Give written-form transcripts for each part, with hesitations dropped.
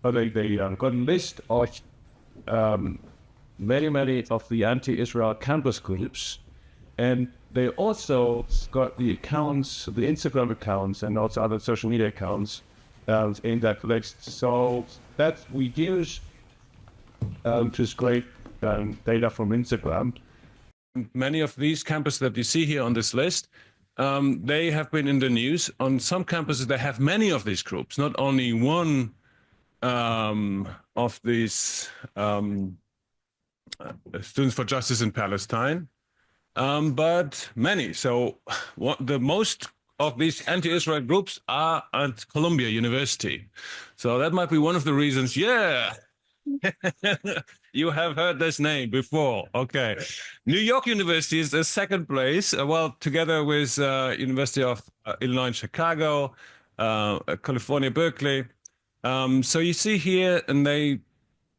they got a list of many of the anti-Israel campus groups, and they also got the accounts, the Instagram accounts, and also other social media accounts in that list. So that we use to scrape data from Instagram. Many of these campuses that you see here on this list, they have been in the news. On some campuses, they have many of these groups, not only one of these Students for Justice in Palestine, but many. So the most of these anti-Israel groups are at Columbia University. So that might be one of the reasons, yeah. You have heard this name before. Okay. New York University is the second place, well, together with University of Illinois in Chicago, California, Berkeley. So you see here, and they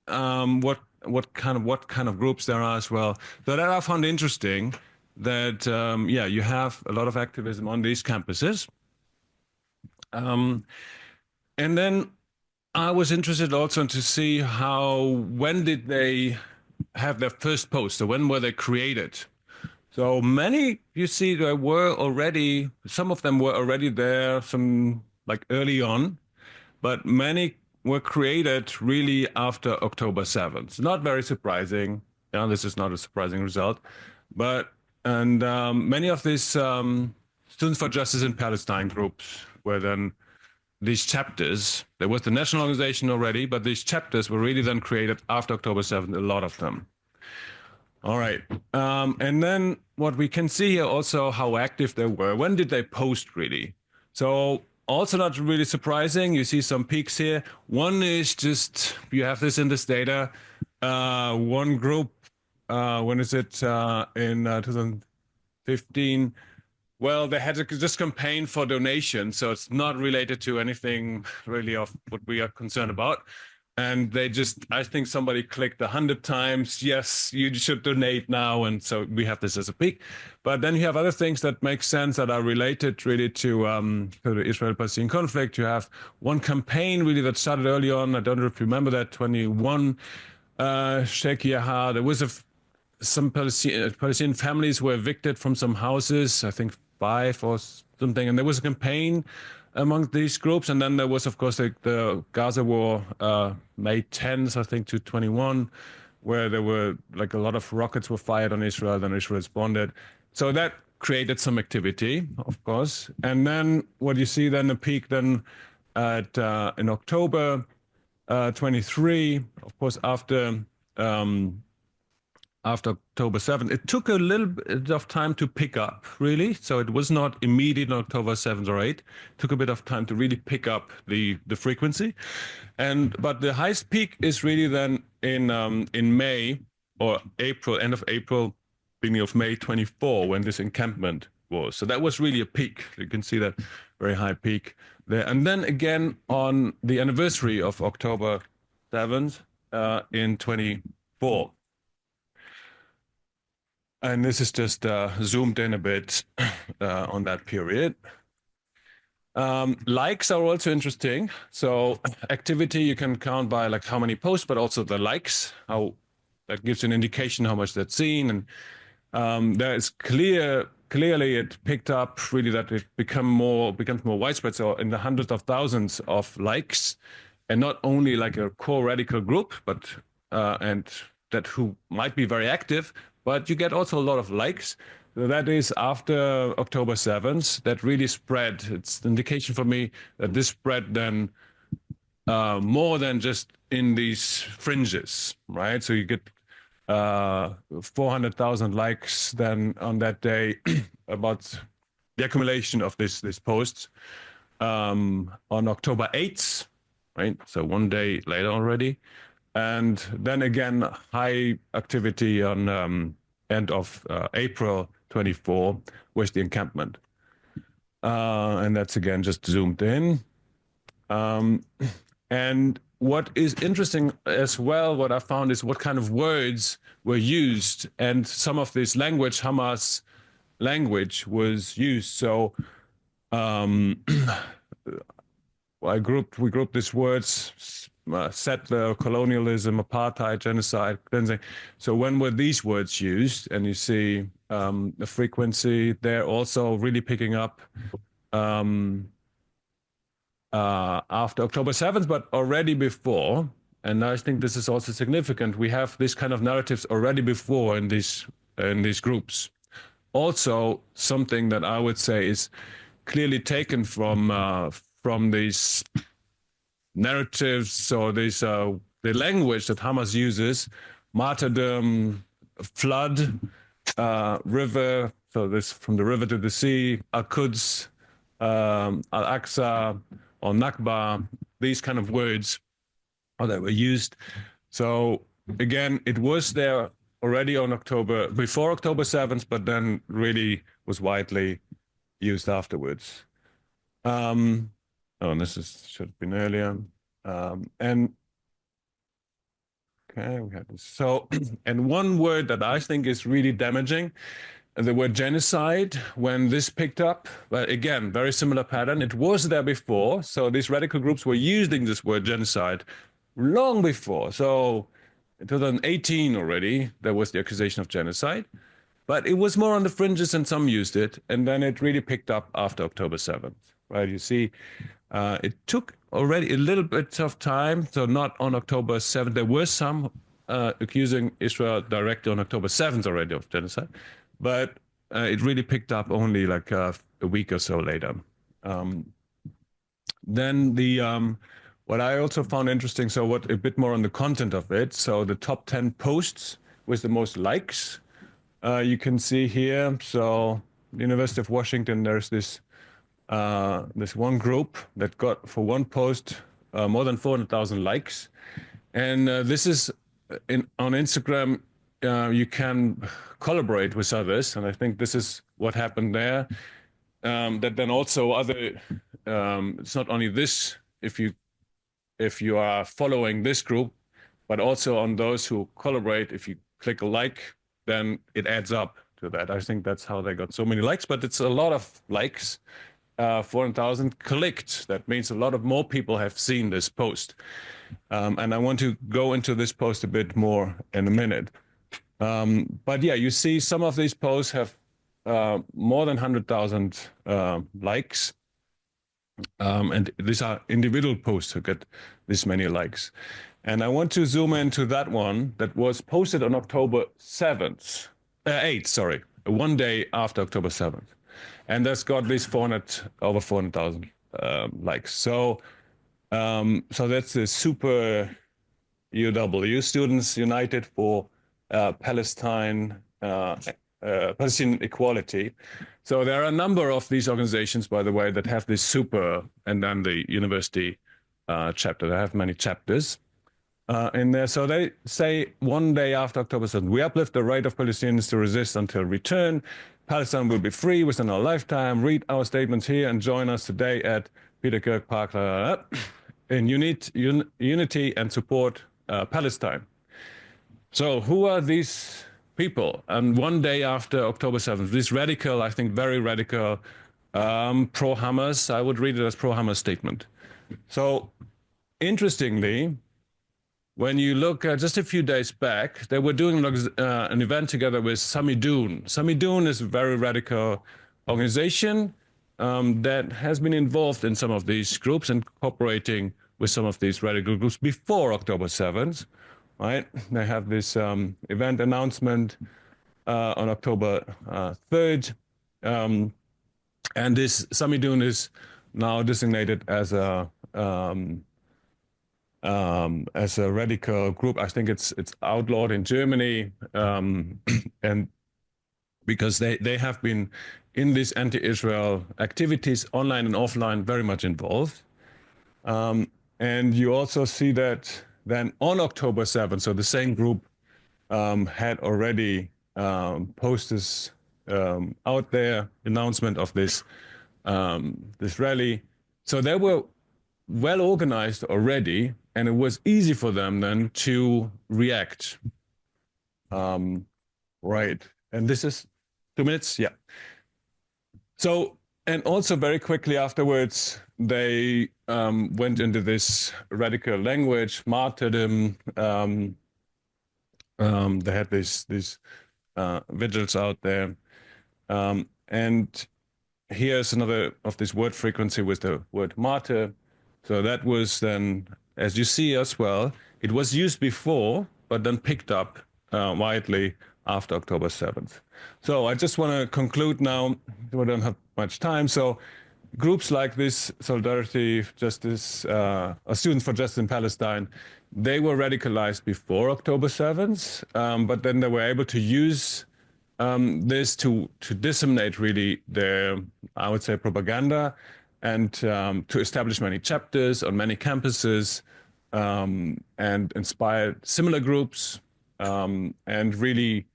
what kind of groups there are as well. So that I found interesting that yeah, you have a lot of activism on these campuses. And then I was interested also to see when did they have their first post, so when were they created? So many, you see, there were already, some of them were already there, some like early on, but many were created really after October 7th. Not very surprising. Yeah, this is not a surprising result, but many of these Students for Justice in Palestine groups were then these chapters. There was the national organization already, but these chapters were really then created after October 7th, a lot of them. All right. And then what we can see here also how active they were. When did they post really? So also not really surprising. You see some peaks here. One is just, you have this in this data. One group, when is it? In 2015. Well, they had this campaign for donation, so it's not related to anything really of what we are concerned about. And they just, I think somebody clicked 100 times, yes, you should donate now. And so we have this as a peak. But then you have other things that make sense that are related really to the Israel-Palestinian conflict. You have one campaign really that started early on. I don't know if you remember that, 21 Sheikh Yahya. There was some Palestinian families were evicted from some houses, I think 5 or something. And there was a campaign among these groups. And then there was, of course, the Gaza war, May 10th, I think, to 21, where there were like a lot of rockets were fired on Israel, then Israel responded. So that created some activity, of course. And then what you see then, the peak then in October 23, of course, after October 7th. It took a little bit of time to pick up, really. So it was not immediate on October 7th or 8th. It took a bit of time to really pick up the frequency. But the highest peak is really then in May or April, end of April, beginning of May 24, when this encampment was. So that was really a peak. You can see that very high peak there. And then again on the anniversary of October 7th in 24. And this is just zoomed in a bit on that period. Likes are also interesting. So activity you can count by like how many posts, but also the likes, how that gives an indication how much that's seen. And there is clearly it picked up really that it becomes more widespread. So in the hundreds of thousands of likes, and not only like a core radical group, but and that who might be very active, but you get also a lot of likes. So that is after October 7th, that really spread. It's an indication for me that this spread then more than just in these fringes, right? So you get 400,000 likes then on that day about the accumulation of this posts on October 8th, right? So one day later already. And then again, high activity on end of April 24 with the encampment. And that's again just zoomed in. And what is interesting as well, what I found is what kind of words were used, and some of this language, Hamas language, was used. So we grouped these words settler, colonialism, apartheid, genocide, cleansing. So when were these words used? And you see the frequency there also really picking up after October 7th, but already before. And I think this is also significant. We have this kind of narratives already before in these groups. Also, something that I would say is clearly taken from these narratives or this the language that Hamas uses: martyrdom, flood, river. So this from the river to the sea, Al-Quds, Al-Aqsa, or Nakba. These kind of words that were used. So again, it was there already on before October 7th, but then really was widely used afterwards. Oh, and should have been earlier. And okay, we had this. So, and one word that I think is really damaging, the word genocide, when this picked up, but again, very similar pattern. It was there before. So these radical groups were using this word genocide long before. So in 2018 already, there was the accusation of genocide, but it was more on the fringes and some used it. And then it really picked up after October 7th, right? You see, it took already a little bit of time. So not on October 7th. There were some accusing Israel directly on October 7th already of genocide, but it really picked up only like a week or so later. Then what I also found interesting, so what a bit more on the content of it. So the top 10 posts with the most likes, you can see here. So the University of Washington, there's this one group that got for one post more than 400,000 likes, and this is on Instagram. You can collaborate with others, and I think this is what happened there. That then also other, it's not only this, if you are following this group, but also on those who collaborate, if you click a like, then it adds up to that. I think that's how they got so many likes, but it's a lot of likes. 400,000 clicked. That means a lot of more people have seen this post. And I want to go into this post a bit more in a minute. But yeah, you see some of these posts have more than 100,000 likes. And these are individual posts who get this many likes. And I want to zoom into that one that was posted on October 7th, 8th, sorry, one day after October 7th. And that's got these over 400,000 likes. So that's the Super UW, Students United for Palestinian Equality. So there are a number of these organizations, by the way, that have this super, and then the university chapter. They have many chapters in there. So they say one day after October 7th, we uplift the right of Palestinians to resist until return. Palestine will be free within our lifetime. Read our statements here and join us today at Peter Kirk Park in unity and support Palestine. So who are these people? And one day after October 7th, this radical, I think very radical, pro-Hamas, I would read it as pro-Hamas statement. So interestingly, when you look just a few days back, they were doing an event together with Samidun. Samidun is a very radical organization that has been involved in some of these groups and cooperating with some of these radical groups before October 7th, right? They have this event announcement on October 3rd. And this Samidun is now designated as a radical group. I think it's outlawed in Germany, and because they have been in these anti-Israel activities, online and offline, very much involved. And you also see that then on October 7th, so the same group had already posters out there, announcement of this rally. So they were well organized already, and it was easy for them then to react. Right, and this is 2 minutes, yeah. So And also very quickly afterwards, they went into this radical language, martyrdom. They had these vigils out there. And here's another of this word frequency with the word martyr. So that was then, as you see as well, it was used before, but then picked up widely after October 7th. So I just want to conclude now. We don't have much time. So groups like this, Solidarity, Justice, Students for Justice in Palestine, they were radicalized before October 7th, but then they were able to use this to disseminate really their, I would say, propaganda, and to establish many chapters on many campuses, and inspire similar groups, and really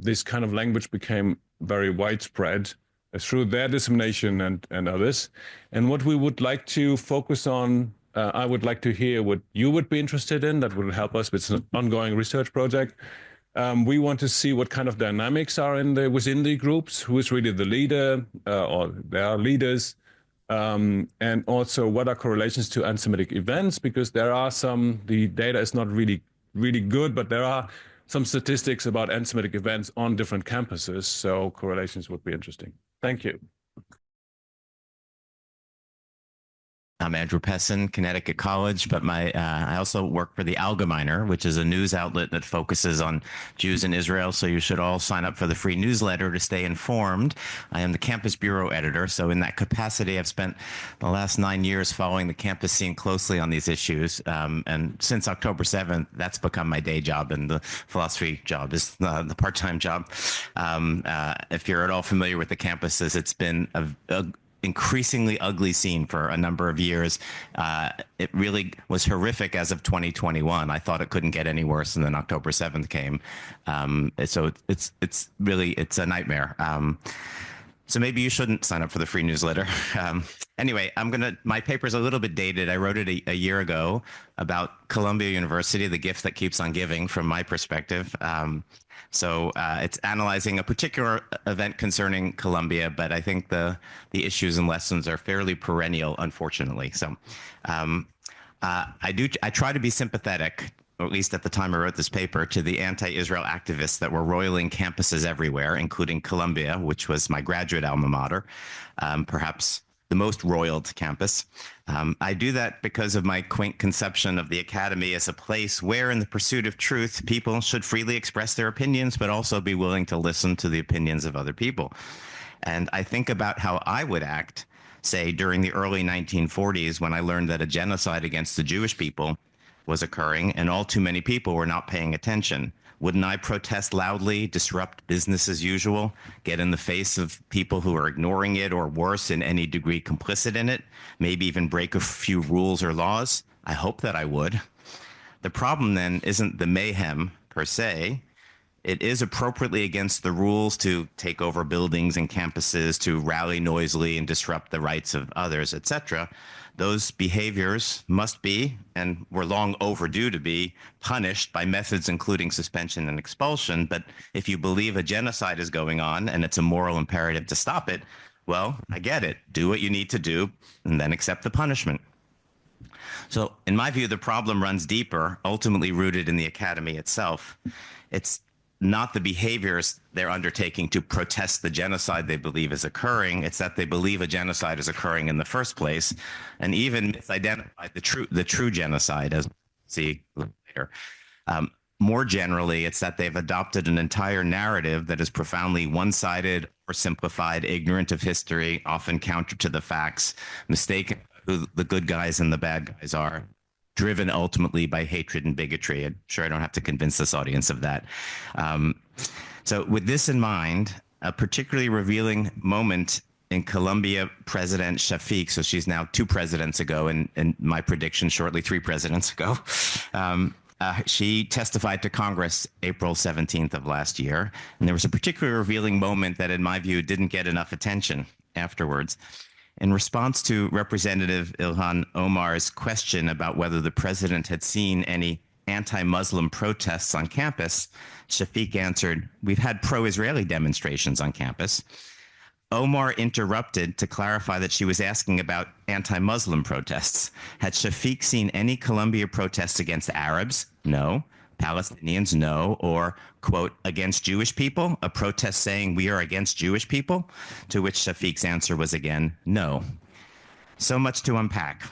this kind of language became very widespread through their dissemination and others. And what we would like to focus on, I would like to hear what you would be interested in. That would help us with an ongoing research project. We want to see what kind of dynamics are within the groups, who is really the leader, or there are leaders, and also what are correlations to anti-Semitic events, because there are the data is not really good, but there are some statistics about anti-Semitic events on different campuses, so correlations would be interesting. Thank you. I'm Andrew Pessin, Connecticut College, but I also work for the Allgemeiner, which is a news outlet that focuses on Jews in Israel. So you should all sign up for the free newsletter to stay informed. I am the campus bureau editor. So in that capacity, I've spent the last 9 years following the campus scene closely on these issues. And since October 7th, that's become my day job, and the philosophy job is the part-time job. If you're at all familiar with the campuses, it's been a increasingly ugly scene for a number of years. It really was horrific as of 2021. I thought it couldn't get any worse, and then October 7th came. So it's a nightmare. So maybe you shouldn't sign up for the free newsletter. Anyway, my paper's a little bit dated. I wrote it a year ago about Columbia University, the gift that keeps on giving from my perspective. So it's analyzing a particular event concerning Columbia, but I think the issues and lessons are fairly perennial, unfortunately. So I try to be sympathetic, or at least at the time I wrote this paper, to the anti-Israel activists that were roiling campuses everywhere, including Columbia, which was my graduate alma mater, perhaps the most roiled campus. I do that because of my quaint conception of the academy as a place where, in the pursuit of truth, people should freely express their opinions, but also be willing to listen to the opinions of other people. And I think about how I would act, say, during the early 1940s, when I learned that a genocide against the Jewish people was occurring and all too many people were not paying attention. Wouldn't I protest loudly, disrupt business as usual, get in the face of people who are ignoring it, or worse, in any degree complicit in it, maybe even break a few rules or laws? I hope that I would. The problem then isn't the mayhem per se. It is appropriately against the rules to take over buildings and campuses, to rally noisily and disrupt the rights of others, etc. Those behaviors must be, and were long overdue to be, punished by methods including suspension and expulsion. But if you believe a genocide is going on and it's a moral imperative to stop it, well, I get it. Do what you need to do and then accept the punishment. So in my view, the problem runs deeper, ultimately rooted in the academy itself. It's not the behaviors they're undertaking to protest the genocide they believe is occurring. It's that they believe a genocide is occurring in the first place, and even misidentified the true genocide, as we'll see later. More generally, it's that they've adopted an entire narrative that is profoundly one-sided or simplified, ignorant of history, often counter to the facts, mistaken who the good guys and the bad guys are, driven ultimately by hatred and bigotry. I'm sure I don't have to convince this audience of that. So with this in mind, a particularly revealing moment in Columbia President Shafiq, so she's now 2 presidents ago, and my prediction shortly 3 presidents ago, she testified to Congress April 17th of last year, and there was a particularly revealing moment that, in my view, didn't get enough attention afterwards. In response to Representative Ilhan Omar's question about whether the president had seen any anti-Muslim protests on campus, Shafiq answered, "We've had pro-Israeli demonstrations on campus." Omar interrupted to clarify that she was asking about anti-Muslim protests. Had Shafiq seen any Colombia protests against Arabs? No. Palestinians? No. Or, quote, against Jewish people? A protest saying we are against Jewish people? To which Shafiq's answer was again, no. So much to unpack.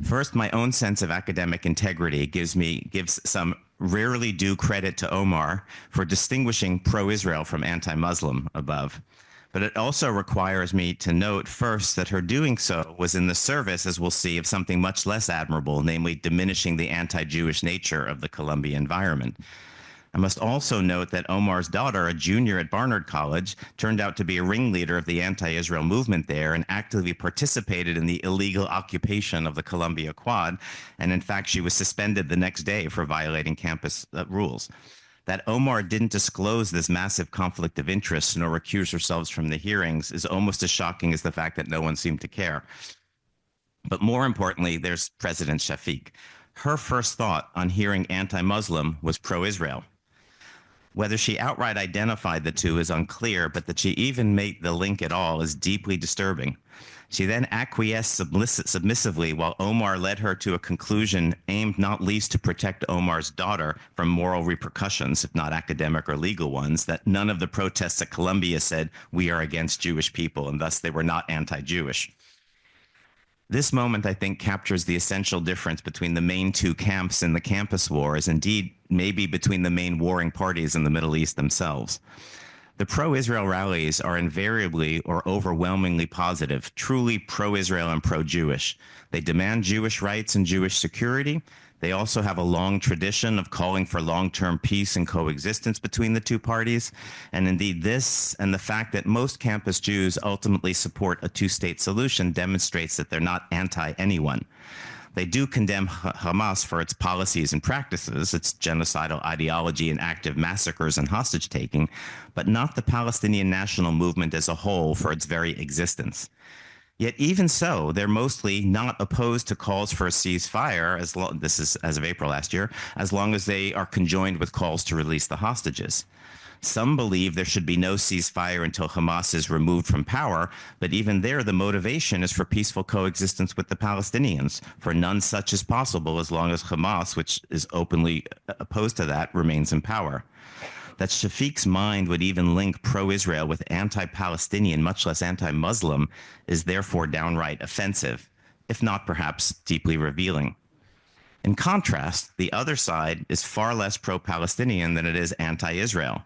First, my own sense of academic integrity gives some rarely due credit to Omar for distinguishing pro-Israel from anti-Muslim above. But it also requires me to note first that her doing so was in the service, as we'll see, of something much less admirable, namely diminishing the anti-Jewish nature of the Columbia environment. I must also note that Omar's daughter, a junior at Barnard College, turned out to be a ringleader of the anti-Israel movement there and actively participated in the illegal occupation of the Columbia Quad. And in fact, she was suspended the next day for violating campus rules. That Omar didn't disclose this massive conflict of interest nor recuse herself from the hearings is almost as shocking as the fact that no one seemed to care. But more importantly, there's President Shafiq. Her first thought on hearing anti-Muslim was pro-Israel. Whether she outright identified the two is unclear, but that she even made the link at all is deeply disturbing. She then acquiesced submissively while Omar led her to a conclusion aimed not least to protect Omar's daughter from moral repercussions, if not academic or legal ones, that none of the protests at Columbia said, we are against Jewish people, and thus they were not anti-Jewish. This moment, I think, captures the essential difference between the main two camps in the campus wars, indeed, maybe between the main warring parties in the Middle East themselves. The pro-Israel rallies are invariably or overwhelmingly positive, truly pro-Israel and pro-Jewish. They demand Jewish rights and Jewish security. They also have a long tradition of calling for long-term peace and coexistence between the two parties. And indeed, this and the fact that most campus Jews ultimately support a two-state solution demonstrates that they're not anti-anyone. They do condemn Hamas for its policies and practices, its genocidal ideology and active massacres and hostage-taking, but not the Palestinian national movement as a whole for its very existence. Yet even so, they're mostly not opposed to calls for a ceasefire, this is as of April last year, as long as they are conjoined with calls to release the hostages. Some believe there should be no ceasefire until Hamas is removed from power, but even there, the motivation is for peaceful coexistence with the Palestinians, for none such is possible as long as Hamas, which is openly opposed to that, remains in power. That Shafiq's mind would even link pro-Israel with anti-Palestinian, much less anti-Muslim, is therefore downright offensive, if not perhaps deeply revealing. In contrast, the other side is far less pro-Palestinian than it is anti-Israel.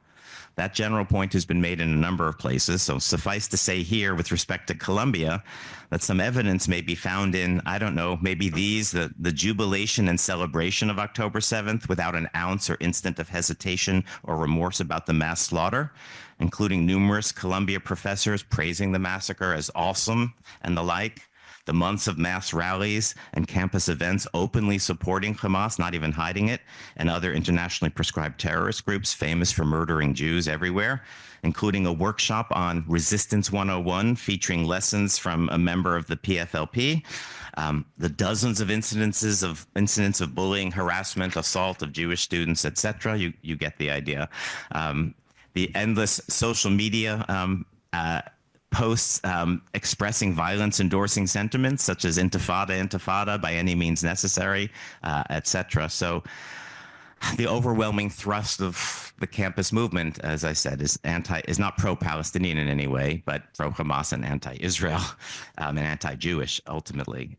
That general point has been made in a number of places, so suffice to say here with respect to Colombia that some evidence may be found in, I don't know, maybe the jubilation and celebration of October 7th without an ounce or instant of hesitation or remorse about the mass slaughter, including numerous Columbia professors praising the massacre as awesome and the like. The months of mass rallies and campus events openly supporting Hamas, not even hiding it, and other internationally prescribed terrorist groups famous for murdering Jews everywhere, including a workshop on Resistance 101 featuring lessons from a member of the PFLP, the dozens of incidents of bullying, harassment, assault of Jewish students, etc. You get the idea. The endless social media posts expressing violence, endorsing sentiments such as intifada, by any means necessary, etc. So the overwhelming thrust of the campus movement, as I said, is not pro-Palestinian in any way, but pro-Hamas and anti-Israel and anti-Jewish ultimately.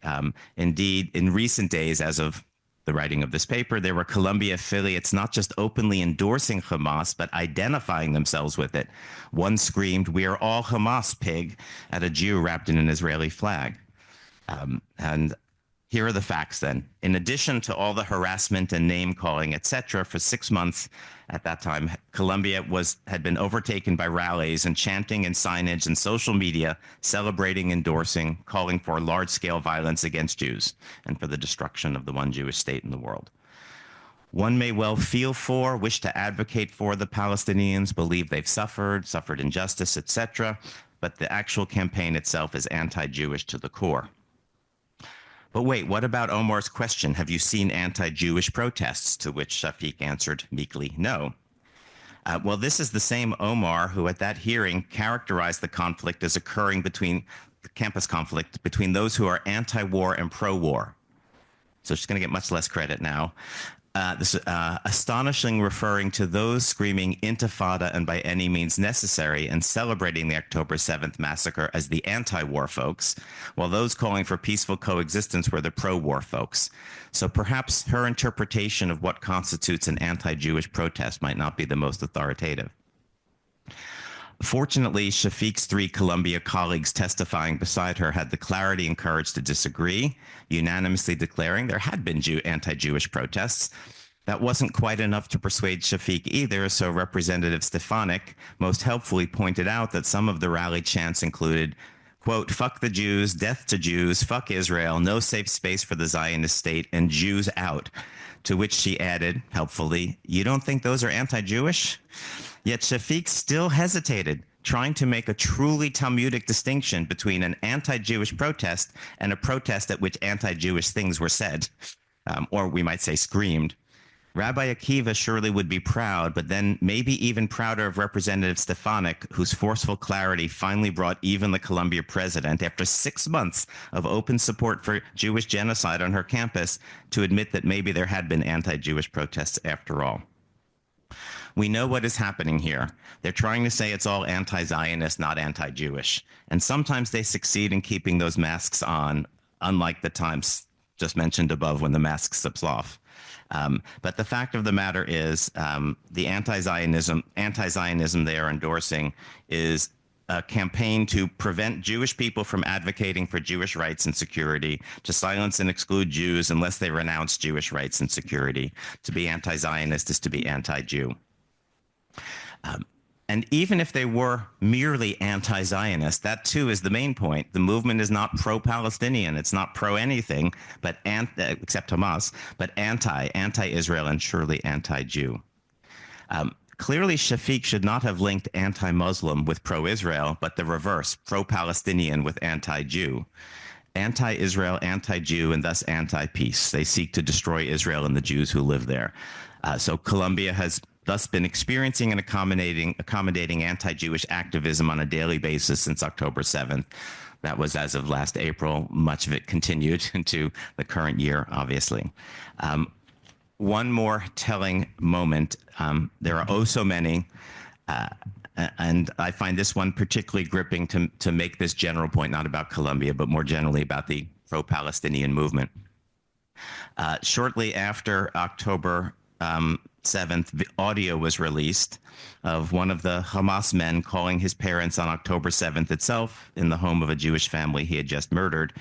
Indeed, in recent days, as of the writing of this paper, there were Columbia affiliates not just openly endorsing Hamas, but identifying themselves with it. One screamed, "We are all Hamas, pig," at a Jew wrapped in an Israeli flag. And here are the facts then. In addition to all the harassment and name calling, etc., for 6 months at that time, Columbia had been overtaken by rallies and chanting and signage and social media, celebrating, endorsing, calling for large-scale violence against Jews and for the destruction of the one Jewish state in the world. One may well feel for, wish to advocate for the Palestinians, believe they've suffered injustice, etc., but the actual campaign itself is anti-Jewish to the core. But wait, what about Omar's question? Have you seen anti-Jewish protests? To which Shafiq answered meekly, no. Well, this is the same Omar who at that hearing characterized the conflict as occurring between the campus conflict between those who are anti-war and pro-war. So she's going to get much less credit now. This astonishing referring to those screaming intifada and by any means necessary and celebrating the October 7th massacre as the anti-war folks, while those calling for peaceful coexistence were the pro-war folks. So perhaps her interpretation of what constitutes an anti-Jewish protest might not be the most authoritative. Fortunately, Shafiq's 3 Columbia colleagues testifying beside her had the clarity and courage to disagree, unanimously declaring there had been anti-Jewish protests. That wasn't quite enough to persuade Shafiq either, so Representative Stefanik most helpfully pointed out that some of the rally chants included, quote, "Fuck the Jews, death to Jews, fuck Israel, no safe space for the Zionist state, and Jews out." To which she added, helpfully, "You don't think those are anti-Jewish?" Yet Shafiq still hesitated, trying to make a truly Talmudic distinction between an anti-Jewish protest and a protest at which anti-Jewish things were said, or we might say screamed. Rabbi Akiva surely would be proud, but then maybe even prouder of Representative Stefanik, whose forceful clarity finally brought even the Columbia president, after 6 months of open support for Jewish genocide on her campus, to admit that maybe there had been anti-Jewish protests after all. We know what is happening here. They're trying to say it's all anti-Zionist, not anti-Jewish. And sometimes they succeed in keeping those masks on, unlike the times just mentioned above when the mask slips off. But the fact of the matter is the anti-Zionism they are endorsing is a campaign to prevent Jewish people from advocating for Jewish rights and security, to silence and exclude Jews unless they renounce Jewish rights and security. To be anti-Zionist is to be anti-Jew. And even if they were merely anti-Zionist, that too is the main point. The movement is not pro-Palestinian. It's not pro-anything, but except Hamas, but anti-Israel, and surely anti-Jew. Clearly, Shafiq should not have linked anti-Muslim with pro-Israel, but the reverse, pro-Palestinian with anti-Jew. Anti-Israel, anti-Jew, and thus anti-peace. They seek to destroy Israel and the Jews who live there. So Columbia has thus been experiencing and accommodating anti-Jewish activism on a daily basis since October 7th. That was as of last April. Much of it continued into the current year, obviously. One more telling moment. There are oh so many, and I find this one particularly gripping to make this general point, not about Columbia, but more generally about the pro-Palestinian movement. Shortly after October 7th, the audio was released of one of the Hamas men calling his parents on October 7th itself in the home of a Jewish family he had just murdered,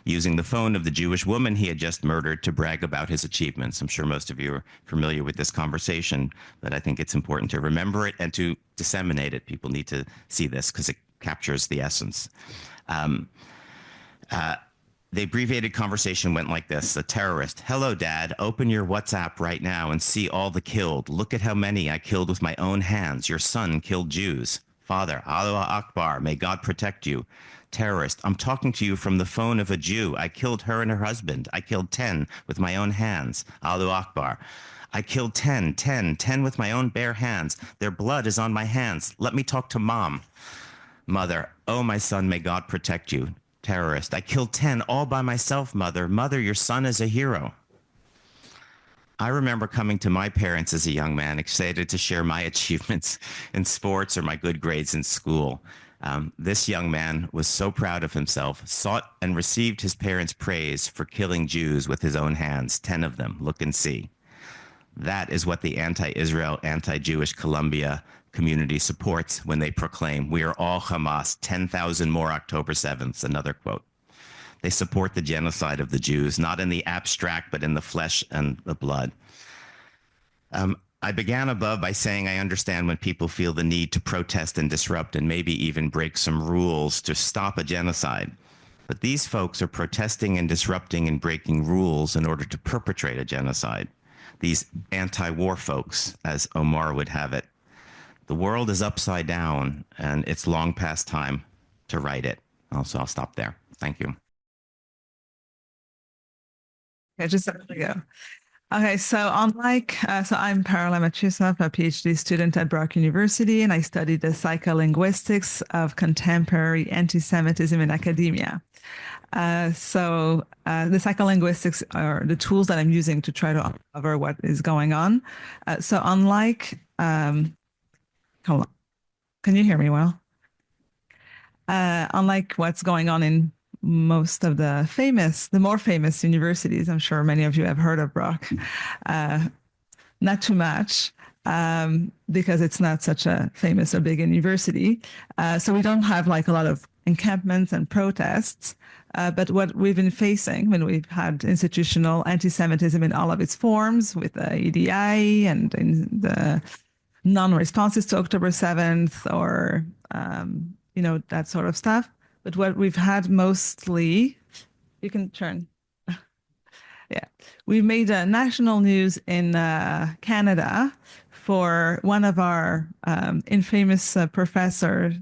using the phone of the Jewish woman he had just murdered to brag about his achievements. I'm sure most of you are familiar with this conversation, but I think it's important to remember it and to disseminate it. People need to see this because it captures the essence. The abbreviated conversation went like this. A terrorist: "Hello, Dad. Open your WhatsApp right now and see all the killed. Look at how many I killed with my own hands. Your son killed Jews. Father: Allah Akbar. May God protect you." Terrorist: "I'm talking to you from the phone of a Jew. I killed her and her husband. I killed 10 with my own hands. Allah Akbar. I killed 10 with my own bare hands. Their blood is on my hands. Let me talk to Mom." Mother: "Oh, my son, may God protect you." Terrorist: "I killed 10 all by myself, Mother. Mother, your son is a hero." I remember coming to my parents as a young man, excited to share my achievements in sports or my good grades in school. This young man was so proud of himself, sought and received his parents' praise for killing Jews with his own hands, 10 of them. Look and see. That is what the anti-Israel, anti-Jewish Columbia community supports when they proclaim, "We are all Hamas, 10,000 more October 7th, another quote. They support the genocide of the Jews, not in the abstract, but in the flesh and the blood. I began above by saying I understand when people feel the need to protest and disrupt and maybe even break some rules to stop a genocide. But these folks are protesting and disrupting and breaking rules in order to perpetrate a genocide. These anti-war folks, as Omar would have it. The world is upside down, and it's long past time to right it. Also, I'll stop there. Thank you. Yeah, just a minute ago. Okay, so unlike, so I'm Parala Matusov, a PhD student at Brock University, and I studied the psycholinguistics of contemporary anti-Semitism in academia. The psycholinguistics are the tools that I'm using to try to uncover what is going on. So unlike, hold on, can you hear me well? Unlike what's going on in most of the more famous universities, I'm sure many of you have heard of Brock. Not too much, because it's not such a famous or big university. So we don't have like a lot of encampments and protests. But what we've been facing when we've had institutional anti-Semitism in all of its forms, with the EDI and in the non-responses to October 7th, or that sort of stuff. But what we've had mostly, you can turn. Yeah, we made national news in Canada for one of our infamous professor,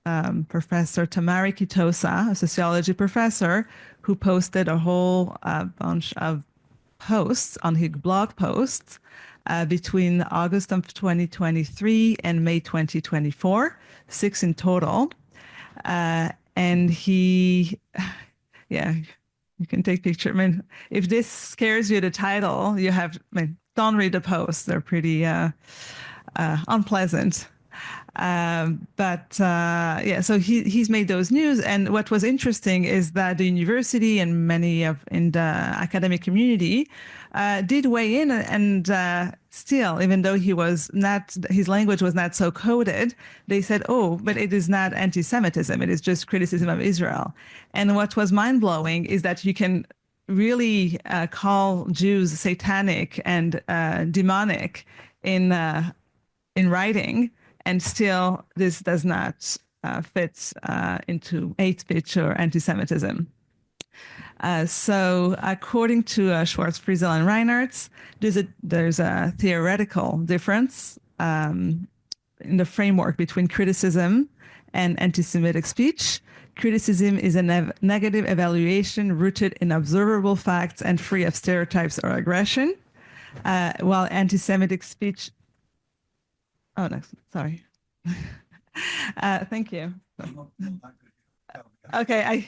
Professor Tamari Kitosa, a sociology professor, who posted a whole bunch of posts on his blog posts between August of 2023 and May 2024, 6 in total. And he, yeah, you can take picture. I mean, if this scares you, the title, you have, don't read the posts. They're pretty unpleasant. So he's made those news. And what was interesting is that the university and many in the academic community did weigh in, and still, even though his language was not so coded, they said, oh, but it is not anti-Semitism. It is just criticism of Israel. And what was mind-blowing is that you can really call Jews satanic and demonic in writing, and still this does not fit into hate speech or anti-Semitism. So according to Schwartz, Friesel, and Reinhardt, there's a theoretical difference in the framework between criticism and anti-Semitic speech. Criticism is a negative evaluation rooted in observable facts and free of stereotypes or aggression, while anti-Semitic speech... Oh, no, sorry. Thank you. Okay,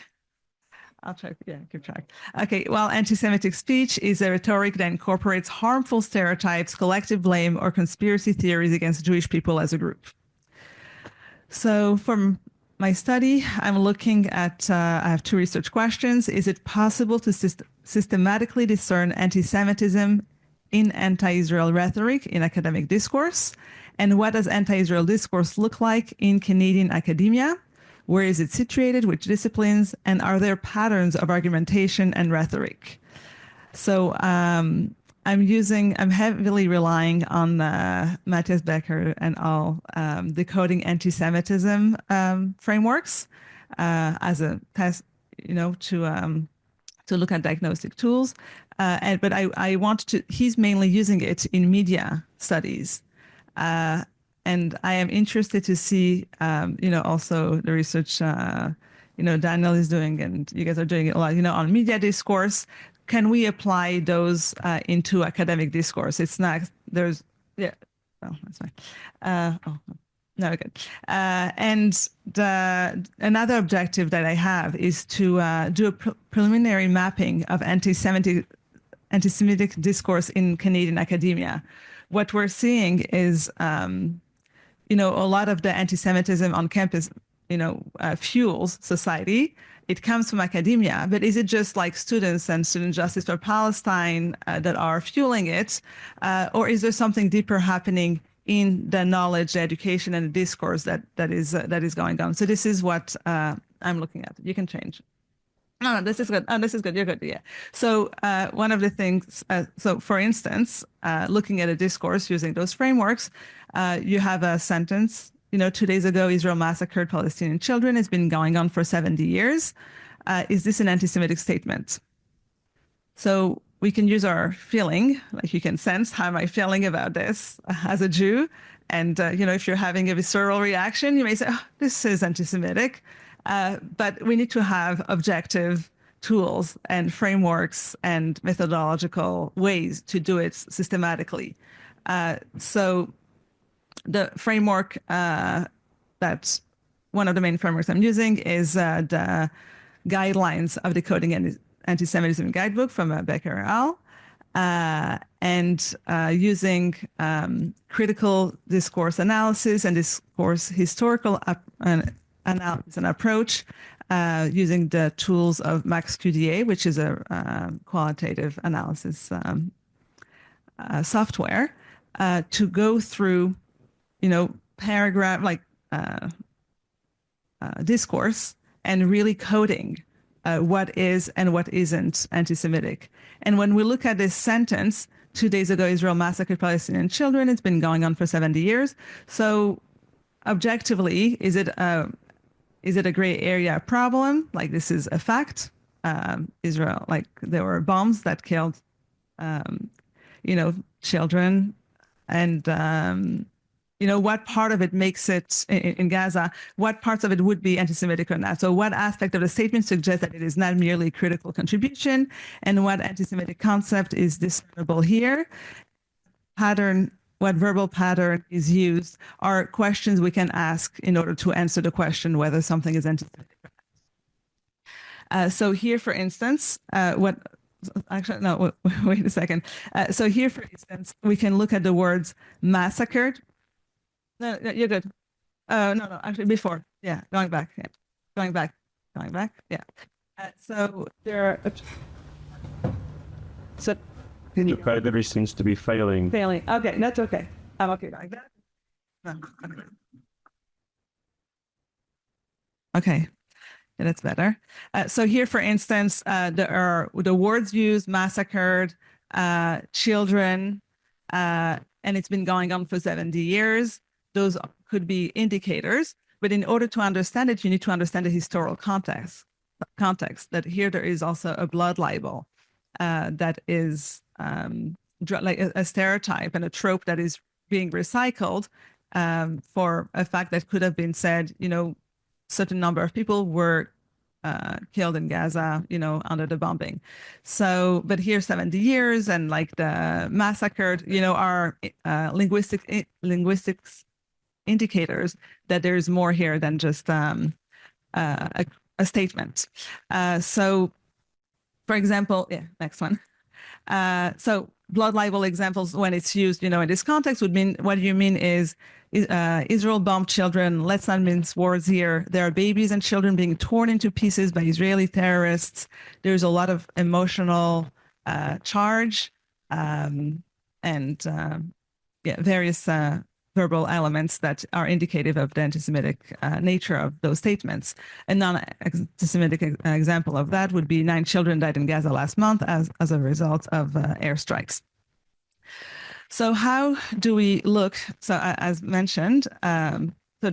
I'll try, keep track. Okay, well, anti-Semitic speech is a rhetoric that incorporates harmful stereotypes, collective blame, or conspiracy theories against Jewish people as a group. So from my study, I'm looking at, I have 2 research questions. Is it possible to systematically discern anti-Semitism in anti-Israel rhetoric in academic discourse? And what does anti-Israel discourse look like in Canadian academia? Where is it situated? Which disciplines? And are there patterns of argumentation and rhetoric? So I'm heavily relying on Matthias Becker and all decoding anti-Semitism frameworks as a test, to look at diagnostic tools. But I want to, he's mainly using it in media studies. And I am interested to see, also the research, Daniel is doing, and you guys are doing it a lot, on media discourse. Can we apply those into academic discourse? It's not, there's, yeah, oh, that's fine. No, good. And another objective that I have is to do a preliminary mapping of anti-Semitic discourse in Canadian academia. What we're seeing is, a lot of the anti-Semitism on campus, fuels society. It comes from academia, but is it just like students and Student Justice for Palestine that are fueling it? Or is there something deeper happening in the knowledge, the education, and the discourse that is going on? So this is what I'm looking at. You can change. No, this is good. Oh, this is good. You're good. Yeah. So one of the things, so for instance, looking at a discourse using those frameworks, you have a sentence, 2 days ago, Israel massacred Palestinian children. It's been going on for 70 years. Is this an anti-Semitic statement? So we can use our feeling, like you can sense, how am I feeling about this as a Jew? And, if you're having a visceral reaction, you may say, oh, this is anti-Semitic. But we need to have objective tools and frameworks and methodological ways to do it systematically. So the framework that one of the main frameworks I'm using is the Guidelines of Decoding Anti-Semitism Guidebook from Becker et al. And using critical discourse analysis and discourse historical analysis and approach, using the tools of MaxQDA, which is a qualitative analysis software, to go through, paragraph like discourse and really coding what is and what isn't anti-Semitic. And when we look at this sentence, 2 days ago, Israel massacred Palestinian children. It's been going on for 70 years. So objectively, is it a gray area problem? Like, this is a fact. Israel, like, there were bombs that killed, children. And, what part of it makes it in Gaza, what parts of it would be anti-Semitic or not? So what aspect of the statement suggests that it is not merely critical contribution, and what anti-Semitic concept is discernible here? What verbal pattern is used are questions we can ask in order to answer the question whether something is anti-Semitic or not. So here, for instance, wait a second. So here, for instance, we can look at the words massacred. No, you're good. No, actually before. Yeah, going back. Yeah. Going back. Yeah. So there are. So. The vocabulary seems to be failing. Okay, that's okay. I'm okay like that. No, okay. Yeah, that's better. So here, for instance, there are the words used: massacred, children, and it's been going on for 70 years. Those could be indicators, but in order to understand it, you need to understand the historical context. That here there is also a blood libel that is like a stereotype and a trope that is being recycled for a fact that could have been said. Certain number of people were killed in Gaza, under the bombing. So, but here 70 years and like the massacred, are linguistics indicators that there's more here than just a statement. So, for example, next one. So blood libel examples, when it's used, in this context, would mean, what you mean is Israel bombed children. Let's not mince words here. There are babies and children being torn into pieces by Israeli terrorists. There's a lot of emotional charge and various verbal elements that are indicative of the anti-Semitic nature of those statements. A non-anti-Semitic example of that would be 9 children died in Gaza last month as a result of airstrikes. So how do we look? So as mentioned, so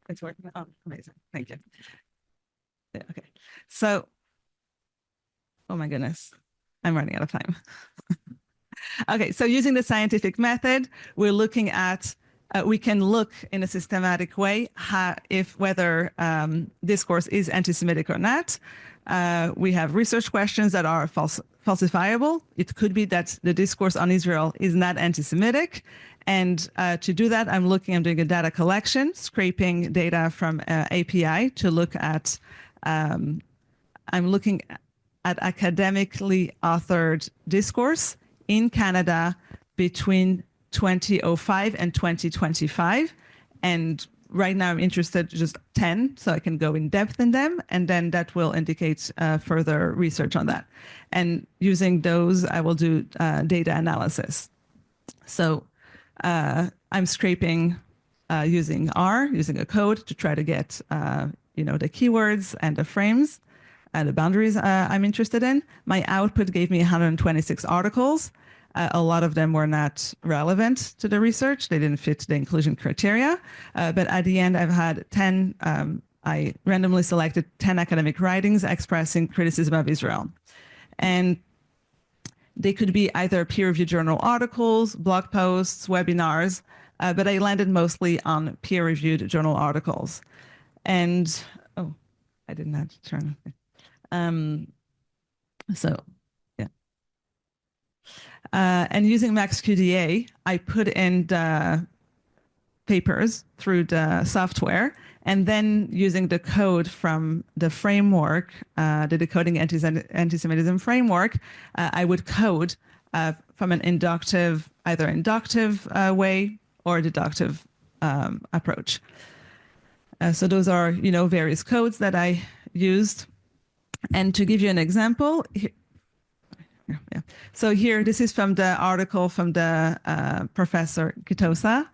it's working. Oh, amazing. Thank you. Yeah, okay. So, oh my goodness, I'm running out of time. Okay, so using the scientific method, we're looking at, we can look in a systematic way whether discourse is anti-Semitic or not. We have research questions that are falsifiable. It could be that the discourse on Israel is not anti-Semitic. And to do that, I'm doing a data collection, scraping data from API to look at, I'm looking at academically authored discourse in Canada between 2005 and 2025. And right now I'm interested in just 10, so I can go in depth in them, and then that will indicate further research on that. And using those, I will do data analysis. So I'm scraping using R, using a code to try to get the keywords and the frames and the boundaries I'm interested in. My output gave me 126 articles. A lot of them were not relevant to the research. They didn't fit the inclusion criteria. But at the end, I've had 10, I randomly selected 10 academic writings expressing criticism of Israel. And they could be either peer-reviewed journal articles, blog posts, webinars, but I landed mostly on peer-reviewed journal articles. And, oh, I did not turn. So, yeah. And using MaxQDA, I put in the papers through the software, and then using the code from the framework, the Decoding Antisemitism framework, I would code from an either inductive way or deductive approach. So those are, various codes that I used. And to give you an example, yeah. So here, this is from the article from the Professor Kitosa.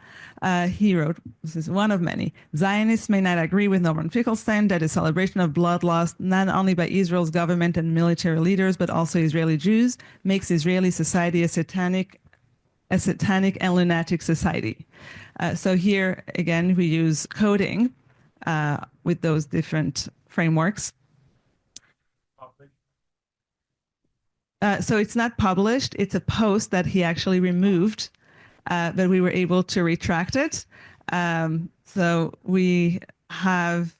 He wrote, this is one of many, Zionists may not agree with Norman Finkelstein that the celebration of blood lost not only by Israel's government and military leaders, but also Israeli Jews, makes Israeli society a satanic and lunatic society. So here, again, we use coding with those different frameworks. So it's not published. It's a post that he actually removed, but we were able to retract it. So we have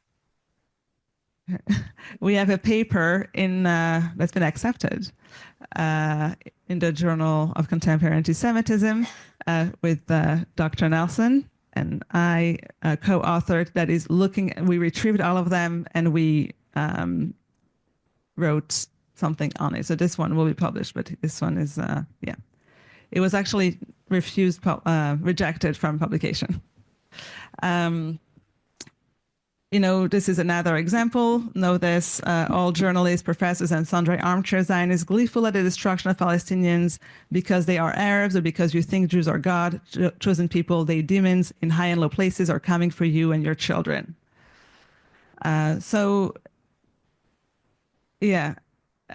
a paper in that's been accepted in the Journal of Contemporary Anti-Semitism with Dr. Nelson, and I co-authored. That is looking. We retrieved all of them, and we wrote something on it. So this one will be published, but this one is, it was actually rejected from publication. This is another example. Know this, all journalists, professors, and sundry armchair Zionists gleeful at the destruction of Palestinians because they are Arabs or because you think Jews are God, chosen people, they demons in high and low places are coming for you and your children.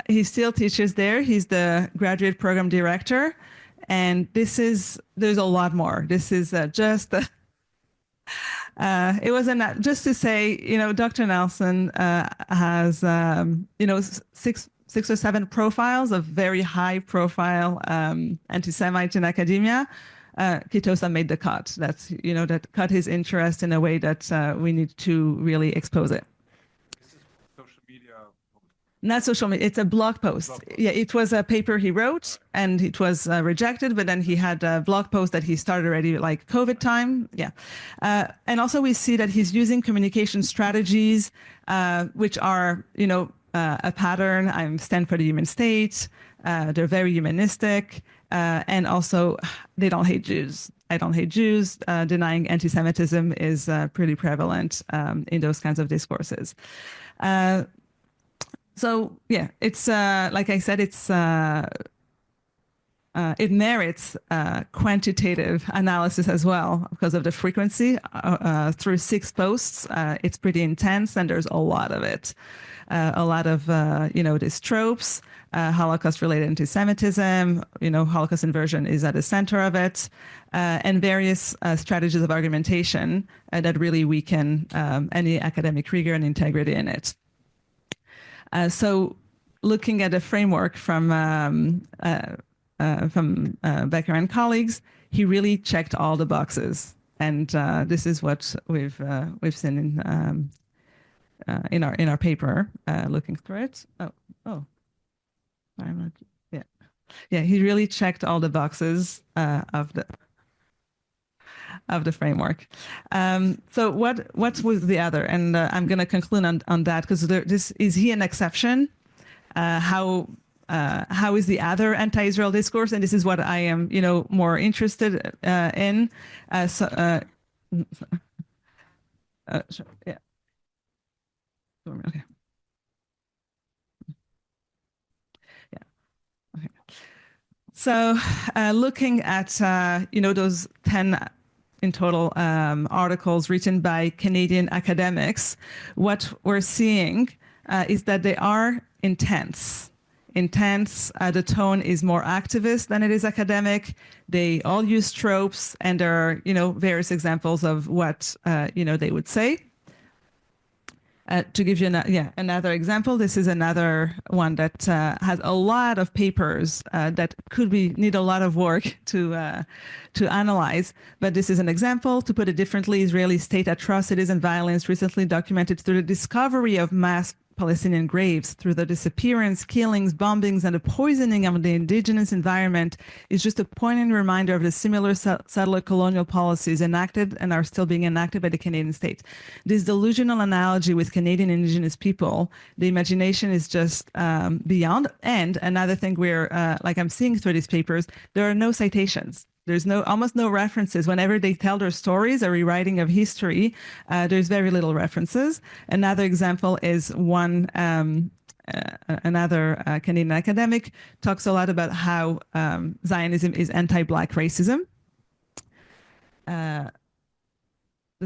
He still teaches there. He's the graduate program director. And there's a lot more. This is just, it was just to say, Dr. Nelson has, six or seven profiles of very high profile anti-Semites in academia. Kitosa made the cut. That's, that cut his interest in a way that we need to really expose it. Not social media, it's a blog post. Yeah, it was a paper he wrote and it was rejected, but then he had a blog post that he started already like COVID time. Yeah. And also we see that he's using communication strategies, which are, a pattern. I stand for the human state. They're very humanistic. And also they don't hate Jews. I don't hate Jews. Denying anti-Semitism is pretty prevalent in those kinds of discourses. So yeah, it's like I said, it merits quantitative analysis as well because of the frequency. Through 6 posts, it's pretty intense, and there's a lot of it. A lot of these tropes, Holocaust-related anti-Semitism. Holocaust inversion is at the center of it, and various strategies of argumentation that really weaken any academic rigor and integrity in it. So looking at a framework from Becker and colleagues, he really checked all the boxes. And this is what we've seen in our paper, looking through it. I'm not, yeah, he really checked all the boxes of the framework. So what was the other? And I'm going to conclude on that because is he an exception? How is the other anti-Israel discourse? And this is what I am, more interested in. Sure, yeah. Okay. Yeah. Okay. So looking at, those 10 in total articles written by Canadian academics, what we're seeing is that they are intense. The tone is more activist than it is academic. They all use tropes, and there are, various examples of what, they would say. To give you another example, this is another one that has a lot of papers that need a lot of work to analyze. But this is an example. To put it differently, Israeli state atrocities and violence recently documented through the discovery of mass Palestinian graves through the disappearance, killings, bombings, and the poisoning of the indigenous environment is just a poignant reminder of the similar settler colonial policies enacted and are still being enacted by the Canadian state. This delusional analogy with Canadian Indigenous people, the imagination is just beyond. And another thing like I'm seeing through these papers, there are no citations. There's almost no references. Whenever they tell their stories, a rewriting of history, there's very little references. Another example is another Canadian academic talks a lot about how Zionism is anti-Black racism. The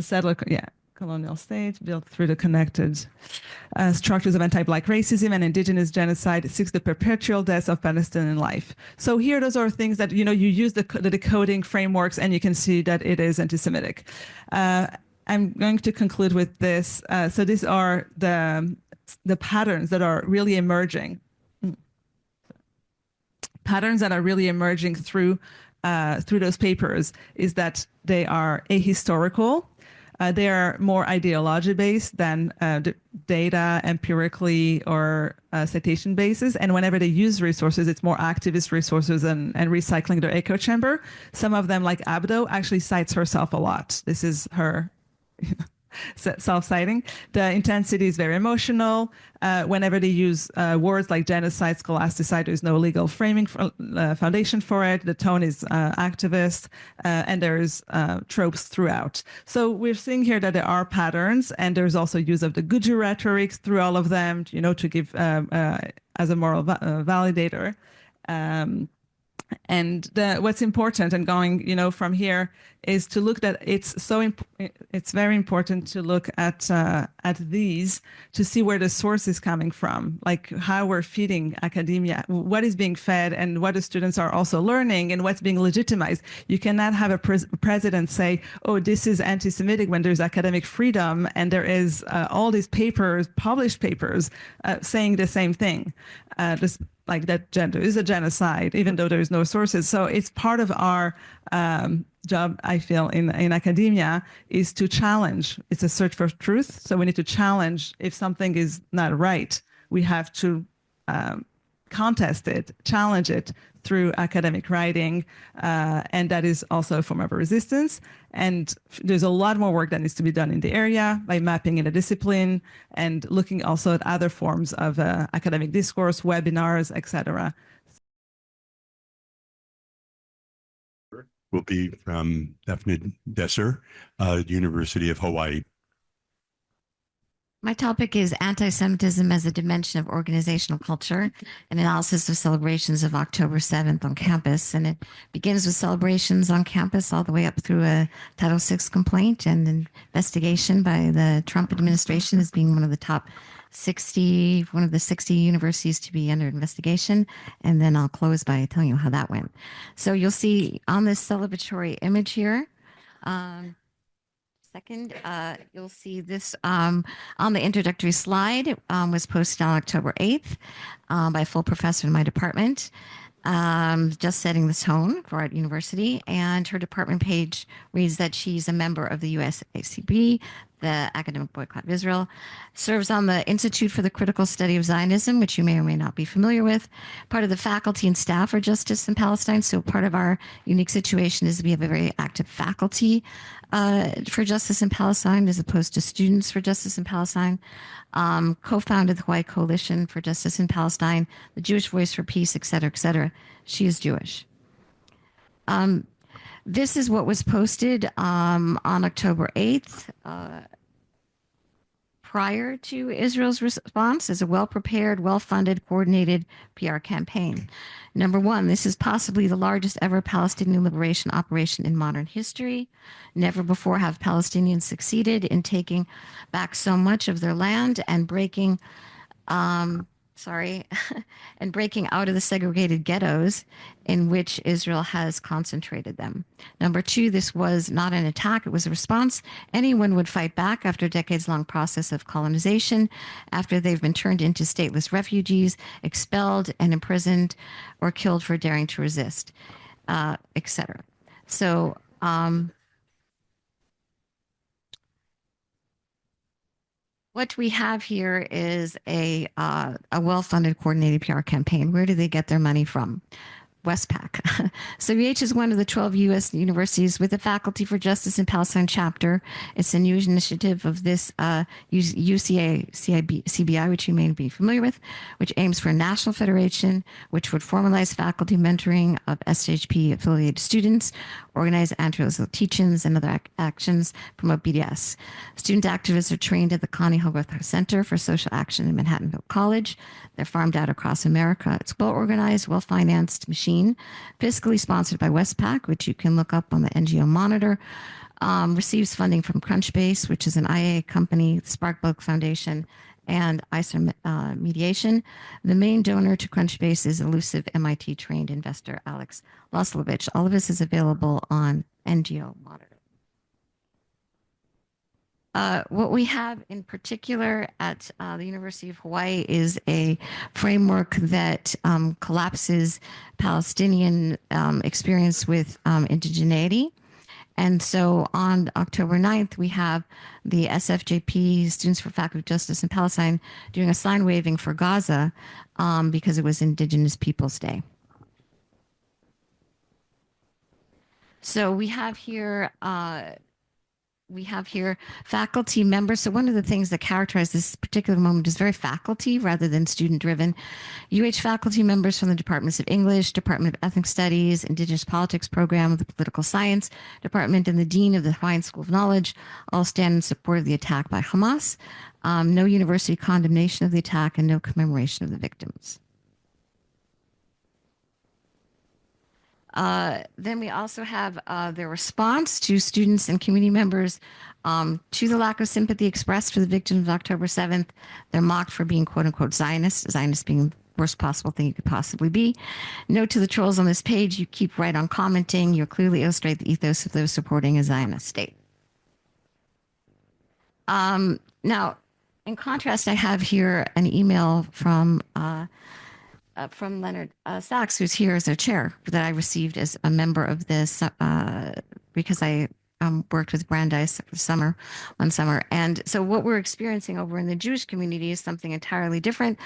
settler, colonial state built through the connected structures of anti-Black racism and indigenous genocide seeks the perpetual death of Palestinian life. So here, those are things that, you use the decoding frameworks and you can see that it is anti-Semitic. I'm going to conclude with this. So these are the patterns that are really emerging. Patterns that are really emerging through those papers is that they are ahistorical. They are more ideology-based than data, empirically, or citation basis. And whenever they use resources, it's more activist resources and recycling their echo chamber. Some of them, like Abdo, actually cites herself a lot. This is her self-citing. The intensity is very emotional. Whenever they use words like genocide, scholasticide, there's no legal framing foundation for it. The tone is activist, and there's tropes throughout. So we're seeing here that there are patterns, and there's also use of the Guju rhetorics through all of them, to give as a moral validator. And what's important, and going, from here, is to look that it's very important to look at these to see where the source is coming from, like how we're feeding academia, what is being fed, and what the students are also learning, and what's being legitimized. You cannot have a president say, "Oh, this is anti-Semitic," when there's academic freedom and there is all these papers, published papers, saying the same thing. Like that gender is a genocide, even though there is no sources. So it's part of our job, I feel, in academia, is to challenge. It's a search for truth. So we need to challenge if something is not right. We have to contest it, challenge it through academic writing, and that is also a form of resistance. And there's a lot more work that needs to be done in the area by mapping in a discipline and looking also at other forms of academic discourse, webinars, etc. Will be from Daphne Desser, University of Hawaii. My topic is anti-Semitism as a dimension of organizational culture, an analysis of celebrations of October 7th on campus. And it begins with celebrations on campus all the way up through a Title VI complaint and an investigation by the Trump administration as being one of the 60 universities to be under investigation. And then I'll close by telling you how that went. So you'll see on this celebratory image here, you'll see this on the introductory slide, was posted on October 8th by a full professor in my department, just setting the tone for our university. And her department page reads that she's a member of the USACB, the Academic Boycott of Israel, serves on the Institute for the Critical Study of Zionism, which you may or may not be familiar with, part of the faculty and staff for Justice in Palestine. So part of our unique situation is we have a very active faculty for Justice in Palestine as opposed to students for Justice in Palestine, co-founded the Hawaii Coalition for Justice in Palestine, the Jewish Voice for Peace, et cetera, et cetera. She is Jewish. This is what was posted on October 8th prior to Israel's response as a well-prepared, well-funded, coordinated PR campaign. Number one, this is possibly the largest ever Palestinian liberation operation in modern history. Never before have Palestinians succeeded in taking back so much of their land and breaking and breaking out of the segregated ghettos in which Israel has concentrated them. Number two, this was not an attack, it was a response. Anyone would fight back after a decades-long process of colonization, after they've been turned into stateless refugees, expelled and imprisoned, or killed for daring to resist, etc. So, What we have here is a well-funded coordinated PR campaign. Where do they get their money from? Westpac. So UH is one of the 12 U.S. universities with a Faculty for Justice in Palestine chapter. It's a new initiative of this CBI, which you may be familiar with, which aims for a national federation, which would formalize faculty mentoring of SHP-affiliated students, organize anti-Israel teach-ins and other actions, promote BDS. Student activists are trained at the Connie Hogarth Center for Social Action in Manhattanville College. They're farmed out across America. It's well-organized, well-financed machine, fiscally sponsored by Westpac, which you can look up on the NGO Monitor, receives funding from Crunchbase, which is an IA company, the Sparkbug Foundation, and ICER Mediation. The main donor to Crunchbase is elusive MIT-trained investor Alex Loslovich. All of this is available on NGO Monitor. What we have in particular at the University of Hawaii is a framework that collapses Palestinian experience with indigeneity. And so on October 9th, we have the SFJP, Students for Faculty of Justice in Palestine, doing a sign waving for Gaza because it was Indigenous Peoples Day. So we have here faculty members. So one of the things that characterize this particular moment is very faculty rather than student driven. UH faculty members from the Departments of English, Department of Ethnic Studies, Indigenous Politics Program of the Political Science Department, and the Dean of the Hawaiian School of Knowledge all stand in support of the attack by Hamas. No university condemnation of the attack and no commemoration of the victims. Then we also have the response to students and community members to the lack of sympathy expressed for the victims of October 7th. They're mocked for being quote unquote Zionist being the worst possible thing you could possibly be. Note to the trolls on this page, you keep right on commenting. You clearly illustrate the ethos of those supporting a Zionist state. Now, in contrast, I have here an email from Leonard Sachs, who's here as their chair, that I received as a member of this because I worked with Brandeis one summer. And so what we're experiencing over in the Jewish community is something entirely different.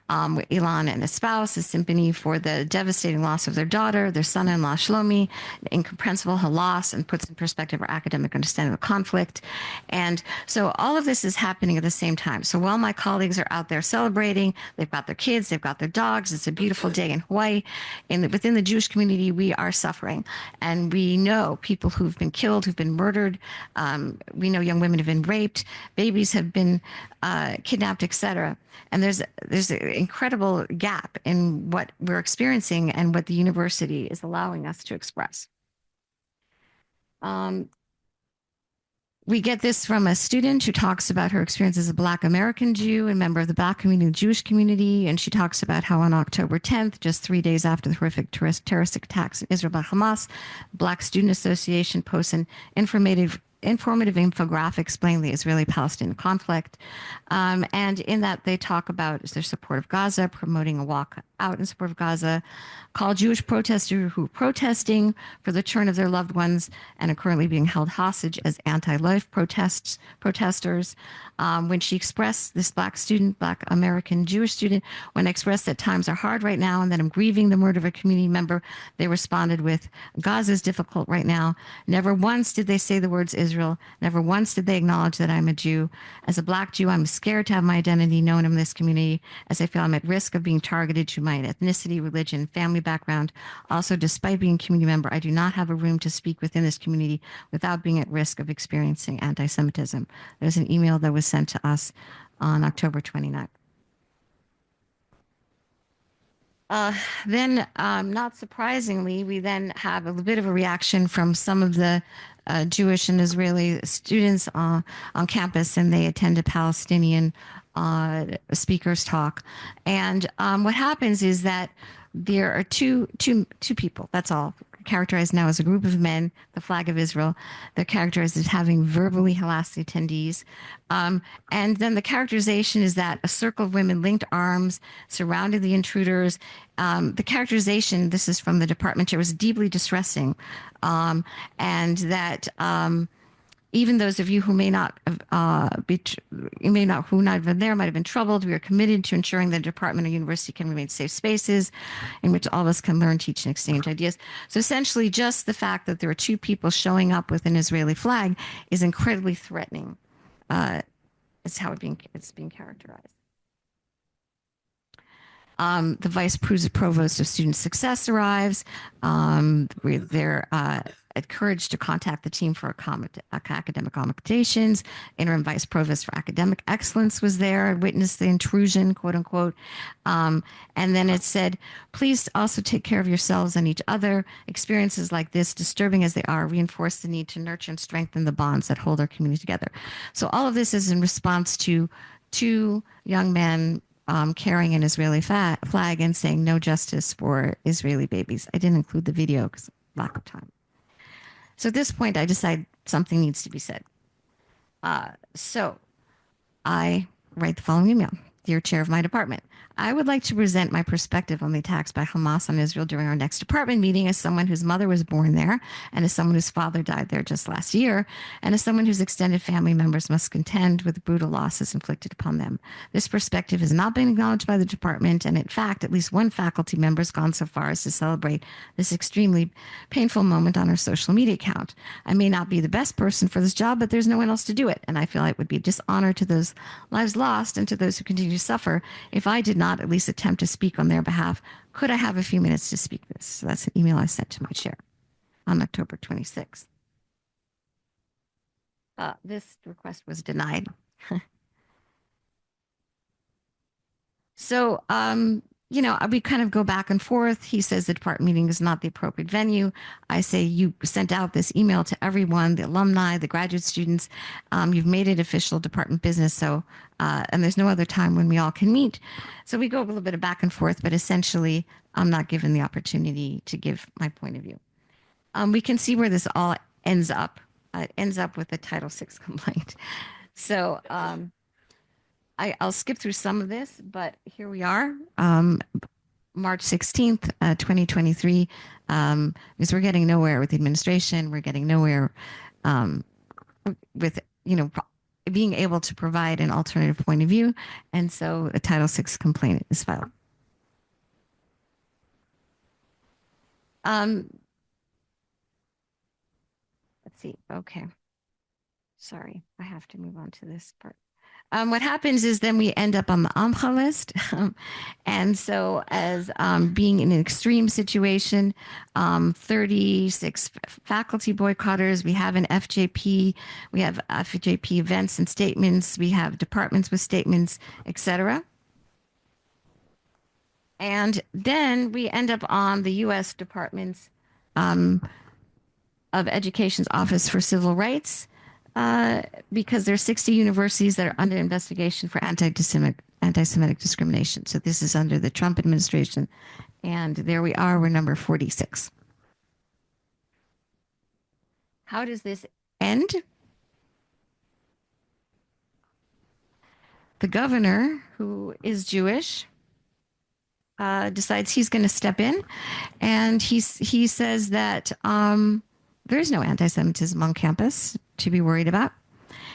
Ilan and his spouse, a symphony for the devastating loss of their daughter, their son-in-law Shlomi, the incomprehensible loss, and puts in perspective our academic understanding of conflict. And so all of this is happening at the same time. So while my colleagues are out there celebrating, they've got their kids, they've got their dogs, it's a beautiful day in Hawaii. Within the Jewish community, we are suffering. And we know people who've been killed, who've been murdered. We know young women have been raped, babies have been kidnapped, etc. And there's an incredible gap in what we're experiencing and what the university is allowing us to express. We get this from a student who talks about her experience as a Black American Jew and member of the Black community, the Jewish community. And she talks about how on October 10th, just 3 days after the horrific terroristic attacks in Israel by Hamas, Black Student Association posts an informative infographic explaining the Israeli-Palestinian conflict. And in that, they talk about their support of Gaza, promoting a walk out in support of Gaza, call Jewish protesters who are protesting for the return of their loved ones and are currently being held hostage as anti-life protesters. When she expressed, this Black American Jewish student, when I expressed that times are hard right now and that I'm grieving the murder of a community member, they responded with, Gaza is difficult right now. Never once did they say the words Israel. Never once did they acknowledge that I'm a Jew. As a Black Jew, I'm scared to have my identity known in this community, as I feel I'm at risk of being targeted to my ethnicity, religion, family background. Also, despite being a community member, I do not have a room to speak within this community without being at risk of experiencing anti-Semitism. There's an email that was sent to us on October 29th. Then, not surprisingly, we then have a bit of a reaction from some of the Jewish and Israeli students on campus, and they attend a Palestinian speaker's talk. And what happens is that there are two people, that's all, characterized now as a group of men, the flag of Israel. They're characterized as having verbally harassed the attendees. And then the characterization is that a circle of women linked arms surrounded the intruders. The characterization, this is from the department chair, was deeply distressing. And that even those of you who may not who not have been there might have been troubled. We are committed to ensuring that the department or university can remain safe spaces in which all of us can learn, teach, and exchange ideas. So essentially, just the fact that there are two people showing up with an Israeli flag is incredibly threatening. It's how it's being characterized. The vice provost of student success arrives. They're encouraged to contact the team for academic accommodations. Interim vice provost for academic excellence was there, witnessed the intrusion, quote unquote. And then it said, please also take care of yourselves and each other. Experiences like this, disturbing as they are, reinforce the need to nurture and strengthen the bonds that hold our community together. So all of this is in response to two young men carrying an Israeli flag and saying no justice for Israeli babies. I didn't include the video because of lack of time. So at this point, I decide something needs to be said. So I write the following email. Dear Chair of my department, I would like to present my perspective on the attacks by Hamas on Israel during our next department meeting as someone whose mother was born there, and as someone whose father died there just last year, and as someone whose extended family members must contend with brutal losses inflicted upon them. This perspective has not been acknowledged by the department, and in fact, at least one faculty member has gone so far as to celebrate this extremely painful moment on our social media account. I may not be the best person for this job, but there's no one else to do it, and I feel it would be a dishonor to those lives lost and to those who continue to suffer if I did not at least attempt to speak on their behalf. Could I have a few minutes to speak this? So that's an email I sent to my chair on October 26th. This request was denied. So, we kind of go back and forth. He says the department meeting is not the appropriate venue. I say you sent out this email to everyone, the alumni, the graduate students. You've made it official department business. So, and there's no other time when we all can meet. So we go a little bit of back and forth, but essentially I'm not given the opportunity to give my point of view. We can see where this all ends up. It ends up with a Title VI complaint. So, I'll skip through some of this, but here we are, March 16th, 2023, because we're getting nowhere with the administration. We're getting nowhere with, being able to provide an alternative point of view. And so a Title VI complaint is filed. Let's see. Okay. Sorry, I have to move on to this part. What happens is then we end up on the AMCHA list. And so as being in an extreme situation, 36 faculty boycotters, we have an FJP, we have FJP events and statements, we have departments with statements, etc. And then we end up on the U.S. Department's of Education's Office for Civil Rights, because there are 60 universities that are under investigation for anti-Semitic discrimination. So this is under the Trump administration. And there we are, we're number 46. How does this end? The governor, who is Jewish, decides he's going to step in. And he says that there's no anti-Semitism on campus to be worried about.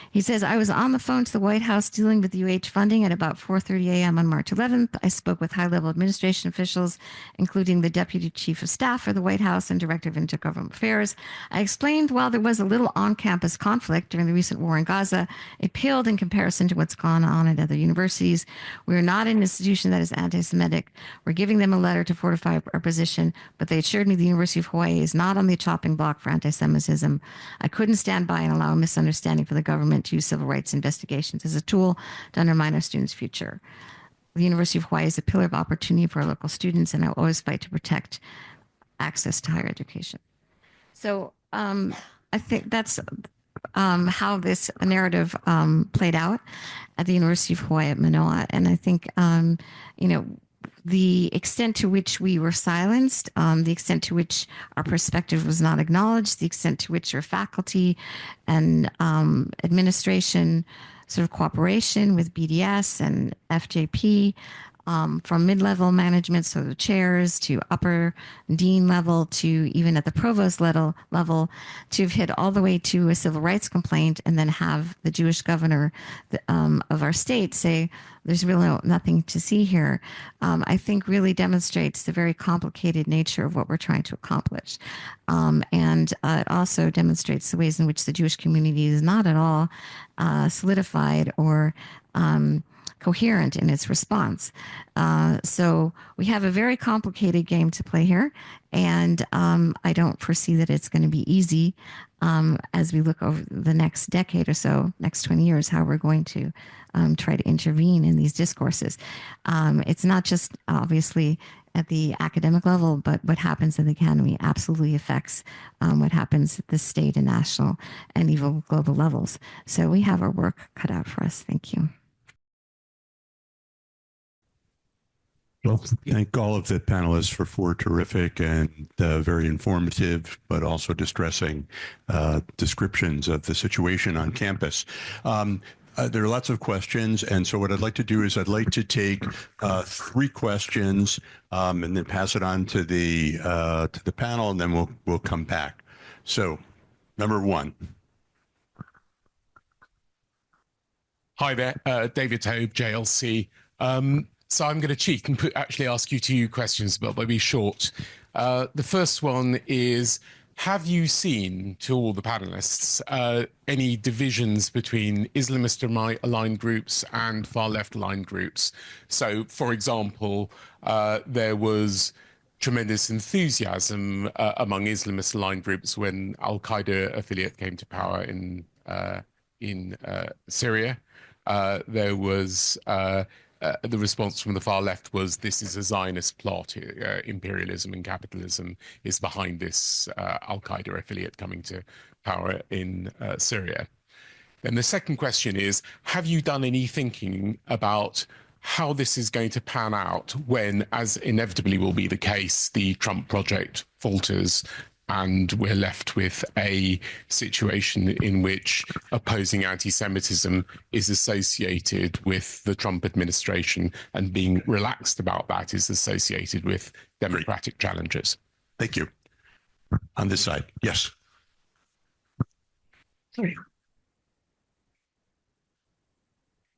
He says, I was on the phone to the White House dealing with UH funding at about 4:30 a.m. on March 11th. I spoke with high-level administration officials, including the Deputy Chief of Staff for the White House and Director of Intergovernmental Affairs. I explained while there was a little on-campus conflict during the recent war in Gaza, it paled in comparison to what's gone on at other universities. We're not an institution that is anti-Semitic. We're giving them a letter to fortify our position, but they assured me the University of Hawaii is not on the chopping block for anti-Semitism. I couldn't stand by and allow a misunderstanding for the government to use civil rights investigations as a tool to undermine our students' future. The University of Hawaii is a pillar of opportunity for our local students, and I'll always fight to protect access to higher education. So I think that's how this narrative played out at the University of Hawaii at Manoa. And I think, the extent to which we were silenced, the extent to which our perspective was not acknowledged, the extent to which our faculty and administration sort of cooperation with BDS and FJP from mid-level management, so the chairs, to upper dean level, to even at the provost level, to hit all the way to a civil rights complaint, and then have the Jewish governor of our state say, there's really nothing to see here, I think really demonstrates the very complicated nature of what we're trying to accomplish. And it also demonstrates the ways in which the Jewish community is not at all solidified or coherent in its response. So we have a very complicated game to play here, and I don't foresee that it's going to be easy as we look over the next decade or so, next 20 years, how we're going to try to intervene in these discourses. It's not just obviously at the academic level, but what happens in the academy absolutely affects what happens at the state and national and even global levels. So we have our work cut out for us. Thank you. Well, thank all of the panelists for four terrific and very informative, but also distressing descriptions of the situation on campus. There are lots of questions, and so what I'd like to do is I'd like to take three questions and then pass it on to the panel, and then we'll come back. So, number one. Hi there, David Tobe, JLC. So I'm going to cheat and actually ask you two questions, but they'll be short. The first one is, have you seen, to all the panelists, any divisions between Islamist-aligned groups and far-left-aligned groups? So, for example, there was tremendous enthusiasm among Islamist-aligned groups when Al-Qaeda affiliate came to power in Syria. There was the response from the far left was, this is a Zionist plot. Imperialism and capitalism is behind this Al-Qaeda affiliate coming to power in Syria. Then the second question is, have you done any thinking about how this is going to pan out when, as inevitably will be the case, the Trump project falters and we're left with a situation in which opposing anti-Semitism is associated with the Trump administration, and being relaxed about that is associated with democratic challenges? Thank you. On this side, yes. Sorry.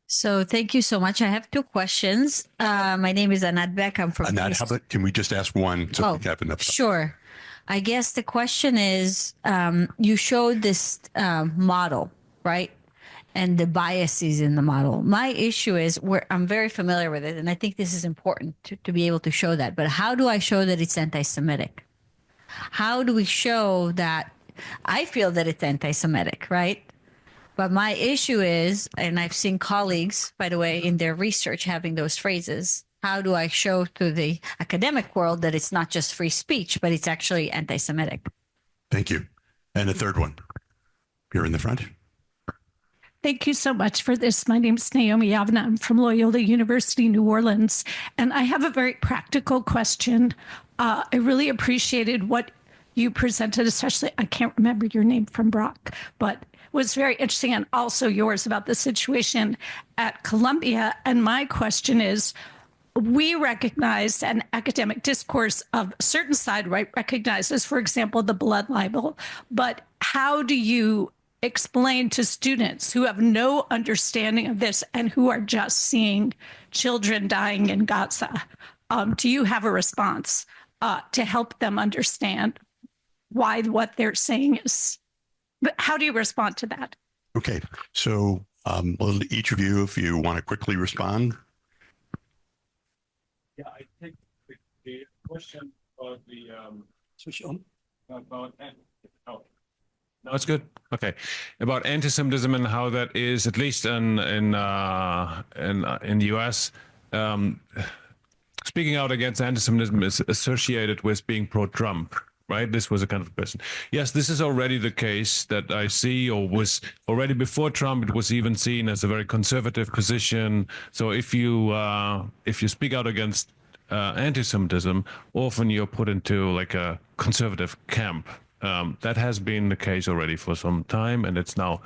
So thank you so much. I have two questions. My name is Anad Beck. I'm from Anad, how about, can we just ask one so we have enough time? Sure. I guess the question is, you showed this model, right? And the biases in the model. My issue is, I'm very familiar with it, and I think this is important to be able to show that. But how do I show that it's anti-Semitic? How do we show that? I feel that it's anti-Semitic, right? But my issue is, and I've seen colleagues, by the way, in their research having those phrases, how do I show to the academic world that it's not just free speech, but it's actually anti-Semitic? Thank you. And a third one. Here in the front. Thank you so much for this. My name is Naomi Yavna. I'm from Loyola University, New Orleans. And I have a very practical question. I really appreciated what you presented, especially, I can't remember your name from Brock, but was very interesting, and also yours about the situation at Columbia. And my question is, we recognize an academic discourse of a certain side, right, recognizes, for example, the blood libel. But how do you explain to students who have no understanding of this and who are just seeing children dying in Gaza? Do you have a response to help them understand why what they're saying is? But how do you respond to that? Okay, so well, each of you, if you want to quickly respond. Yeah, I think the question about the switch on about no, it's good. Okay, about anti-Semitism and how that is, at least in the U.S., speaking out against anti-Semitism is associated with being pro-Trump. Right, this was a kind of question. Yes, this is already the case that I see, or was already before Trump. It was even seen as a very conservative position. So if you speak out against anti-Semitism, often you're put into like a conservative camp. That has been the case already for some time, and it's now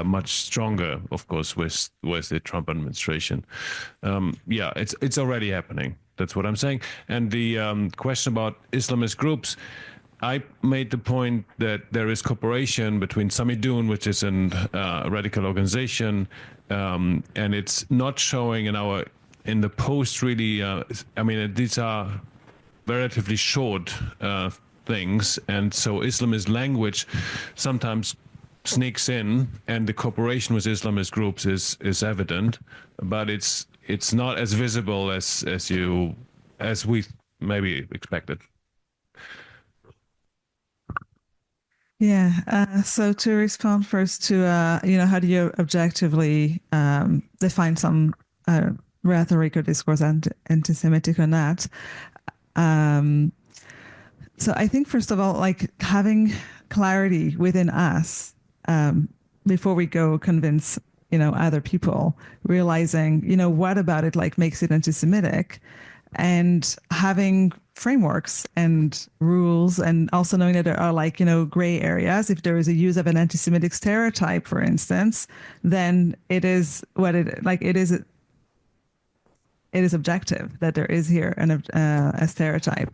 much stronger, of course, with the Trump administration. Yeah, it's already happening. That's what I'm saying. And the question about Islamist groups, I made the point that there is cooperation between Samidun, which is a radical organization, and it's not showing in the post really. I mean, these are relatively short things, and so Islamist language sometimes sneaks in, and the cooperation with Islamist groups is evident, but it's not as visible as we maybe expected. Yeah. So to respond first to, how do you objectively define some rhetoric or discourse anti-Semitic or not? So I think, first of all, like having clarity within us before we go convince, other people, realizing, what about it like makes it anti-Semitic, and having frameworks and rules, and also knowing that there are like, gray areas. If there is a use of an anti-Semitic stereotype, for instance, then it is it is objective that there is here a stereotype.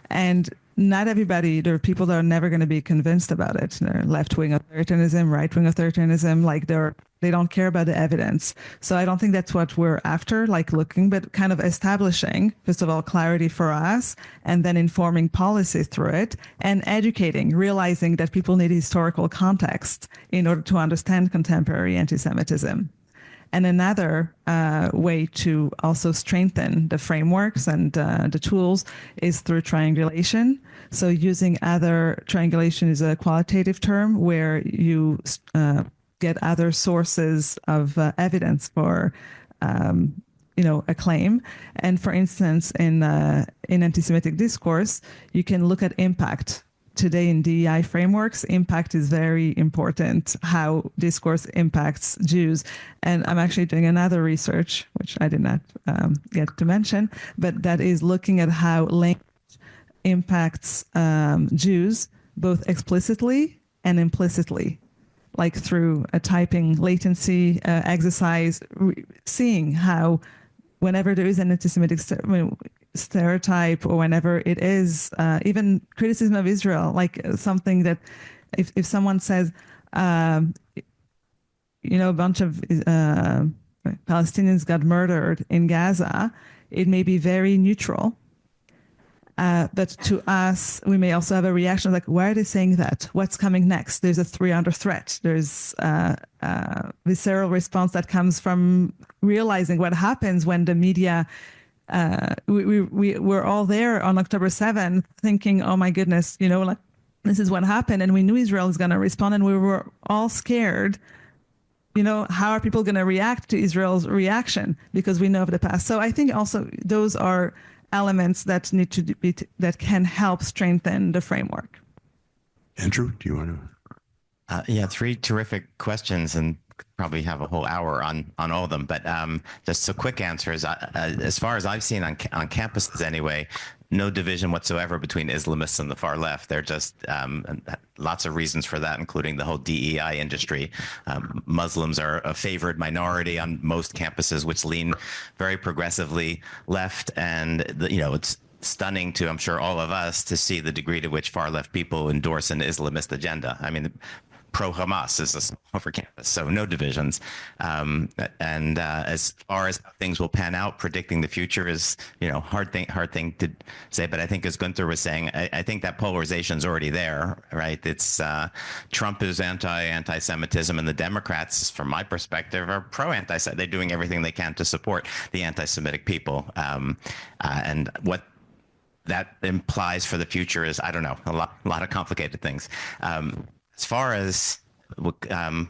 And not everybody, there are people that are never going to be convinced about it. They're left-wing authoritarianism, right-wing authoritarianism, like they don't care about the evidence. So I don't think that's what we're after, like looking, but kind of establishing, first of all, clarity for us, and then informing policy through it, and educating, realizing that people need historical context in order to understand contemporary anti-Semitism. And another way to also strengthen the frameworks and the tools is through triangulation. So using triangulation is a qualitative term where you get other sources of evidence for a claim. And for instance, in anti-Semitic discourse, you can look at impact. Today in DEI frameworks, impact is very important, how discourse impacts Jews. And I'm actually doing another research, which I did not get to mention, but that is looking at how language impacts Jews, both explicitly and implicitly, like through a typing latency exercise, seeing how whenever there is an anti-Semitic stereotype, or whenever it is even criticism of Israel, like something that if someone says, a bunch of Palestinians got murdered in Gaza, it may be very neutral. But to us, we may also have a reaction like, why are they saying that? What's coming next? There's a three-under threat. There's a visceral response that comes from realizing what happens when the media, we're all there on October 7th thinking, oh my goodness, like this is what happened. And we knew Israel was going to respond, and we were all scared. How are people going to react to Israel's reaction? Because we know of the past. So I think also those are elements that need to be that can help strengthen the framework. Andrew, do you want to? Yeah, three terrific questions, and probably have a whole hour on all of them. But just a quick answer is, as far as I've seen on campuses anyway, no division whatsoever between Islamists and the far left. They're just lots of reasons for that, including the whole DEI industry. Muslims are a favored minority on most campuses, which lean very progressively left. And, it's stunning to, I'm sure, all of us to see the degree to which far left people endorse an Islamist agenda. I mean, pro-Hamas is over campus, so no divisions. And as far as things will pan out, predicting the future is, hard thing to say. But I think, as Gunther was saying, I think that polarization is already there, right? It's Trump is anti-Semitism, and the Democrats, from my perspective, are pro-anti-Semitic. They're doing everything they can to support the anti-Semitic people, and what that implies for the future is, I don't know, a lot of complicated things. As far as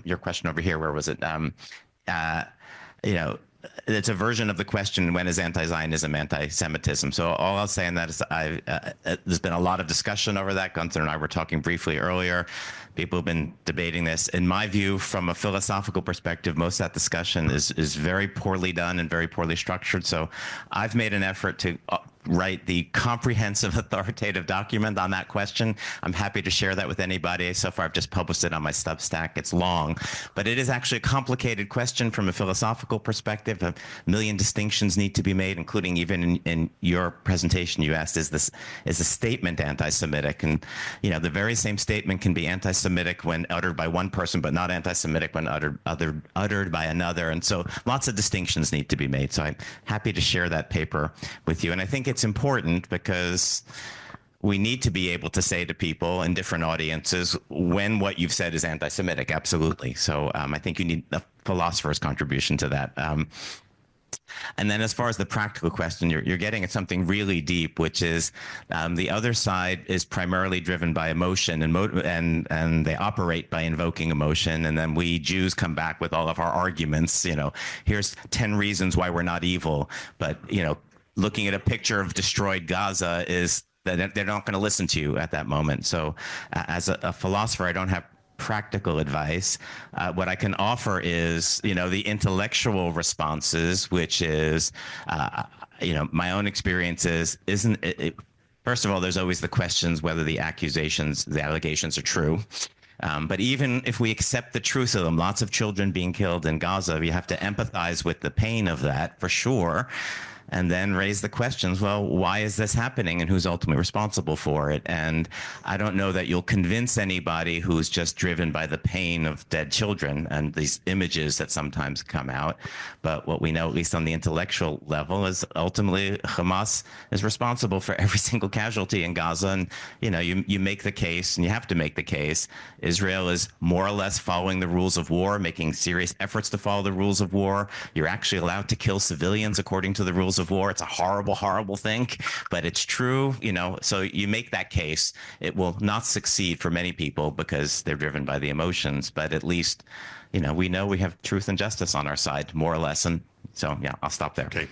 your question over here, where was it? It's a version of the question, when is anti-Zionism anti-Semitism? So all I'll say on that is there's been a lot of discussion over that. Gunther and I were talking briefly earlier. People have been debating this. In my view, from a philosophical perspective, most of that discussion is very poorly done and very poorly structured. So I've made an effort to write the comprehensive authoritative document on that question. I'm happy to share that with anybody. So far, I've just published it on my Substack. It's long, but it is actually a complicated question from a philosophical perspective. A million distinctions need to be made, including even in your presentation, you asked, is a statement anti-Semitic? And, you know, the very same statement can be anti-Semitic when uttered by one person, but not anti-Semitic when uttered by another. And so lots of distinctions need to be made. So I'm happy to share that paper with you. And I think it's important because we need to be able to say to people in different audiences when what you've said is anti-Semitic. Absolutely. So I think you need a philosopher's contribution to that. And then as far as the practical question, you're getting at something really deep, which is the other side is primarily driven by emotion and they operate by invoking emotion. And then we Jews come back with all of our arguments, you know, here's 10 reasons why we're not evil. But, you know, looking at a picture of destroyed Gaza is that they're not going to listen to you at that moment. So as a philosopher, I don't have practical advice. What I can offer is, you know, the intellectual responses, which is, you know, my own experiences first of all, there's always the questions whether the allegations are true. But even if we accept the truth of them, lots of children being killed in Gaza, you have to empathize with the pain of that for sure. And then raise the questions, well, why is this happening and who's ultimately responsible for it? And I don't know that you'll convince anybody who's just driven by the pain of dead children and these images that sometimes come out. But what we know, at least on the intellectual level, is ultimately Hamas is responsible for every single casualty in Gaza. And, you know, you make the case, and you have to make the case, Israel is more or less following the rules of war, making serious efforts to follow the rules of war. You're actually allowed to kill civilians according to the rules of war. It's a horrible, horrible thing, but it's true, you know, so you make that case. It will not succeed for many people because they're driven by the emotions, but at least, you know we have truth and justice on our side, more or less. And so, yeah, I'll stop there. Okay.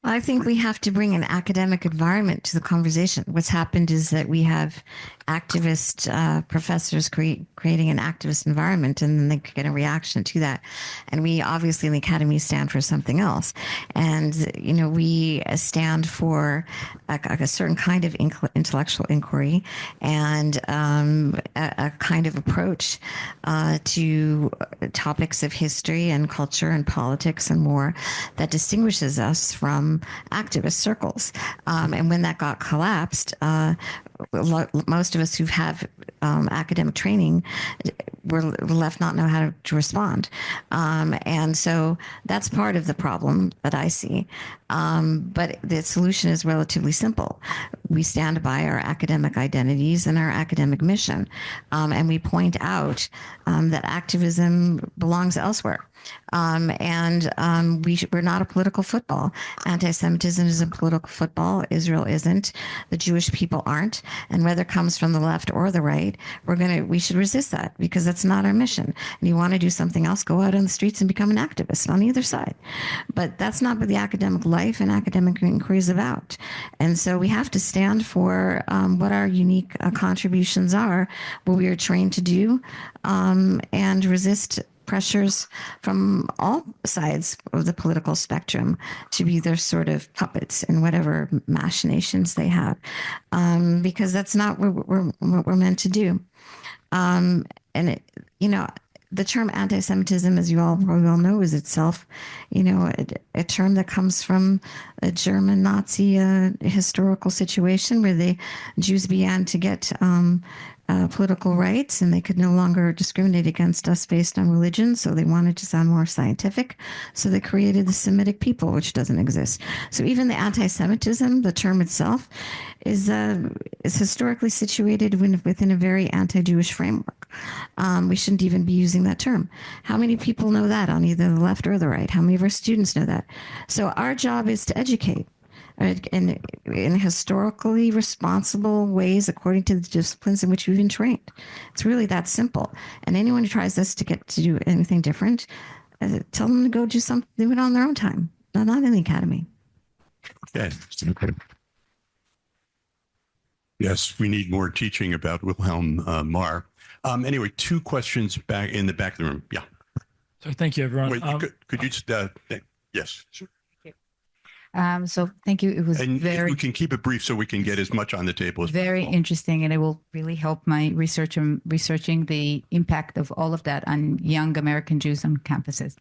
I think we have to bring an academic environment to the conversation. What's happened is that we have activist professors creating an activist environment, and then they get a reaction to that. And we obviously in the academy stand for something else. And, you know, we stand for a certain kind of intellectual inquiry and a kind of approach to topics of history and culture and politics and more that distinguishes us from activist circles. And when that got collapsed, most of us who have academic training were left not know how to respond. And so that's part of the problem that I see. But the solution is relatively simple. We stand by our academic identities and our academic mission. And we point out that activism belongs elsewhere. We're not a political football. Anti-Semitism is a political football. Israel isn't. The Jewish people aren't. And whether it comes from the left or the right, we should resist that because that's not our mission. And you want to do something else, go out on the streets and become an activist on either side. But that's not what the academic life and academic inquiry is about. And so we have to stand for what our unique contributions are, what we are trained to do, and resist pressures from all sides of the political spectrum to be their sort of puppets in whatever machinations they have, because that's not what we're meant to do. The term anti-Semitism, as you all probably all know, is itself, a term that comes from a German Nazi historical situation where the Jews began to get political rights, and they could no longer discriminate against us based on religion, so they wanted to sound more scientific. So they created the Semitic people, which doesn't exist. So even the anti-Semitism, the term itself, is historically situated within a very anti-Jewish framework. We shouldn't even be using that term. How many people know that on either the left or the right? How many of our students know that? So our job is to educate in historically responsible ways according to the disciplines in which we've been trained. It's really that simple. And anyone who tries us to get to do anything different, tell them to go do it on their own time, not in the academy. Yes. Yes, we need more teaching about Wilhelm Marr. Anyway, two questions back in the back of the room. Yeah. So thank you, everyone. Wait, could you just, yes, sure. So thank you. It was And if very, we can keep it brief so we can get as much on the table as very possible. interesting, and it will really help my research and researching the impact of all of that on young American Jews on campuses.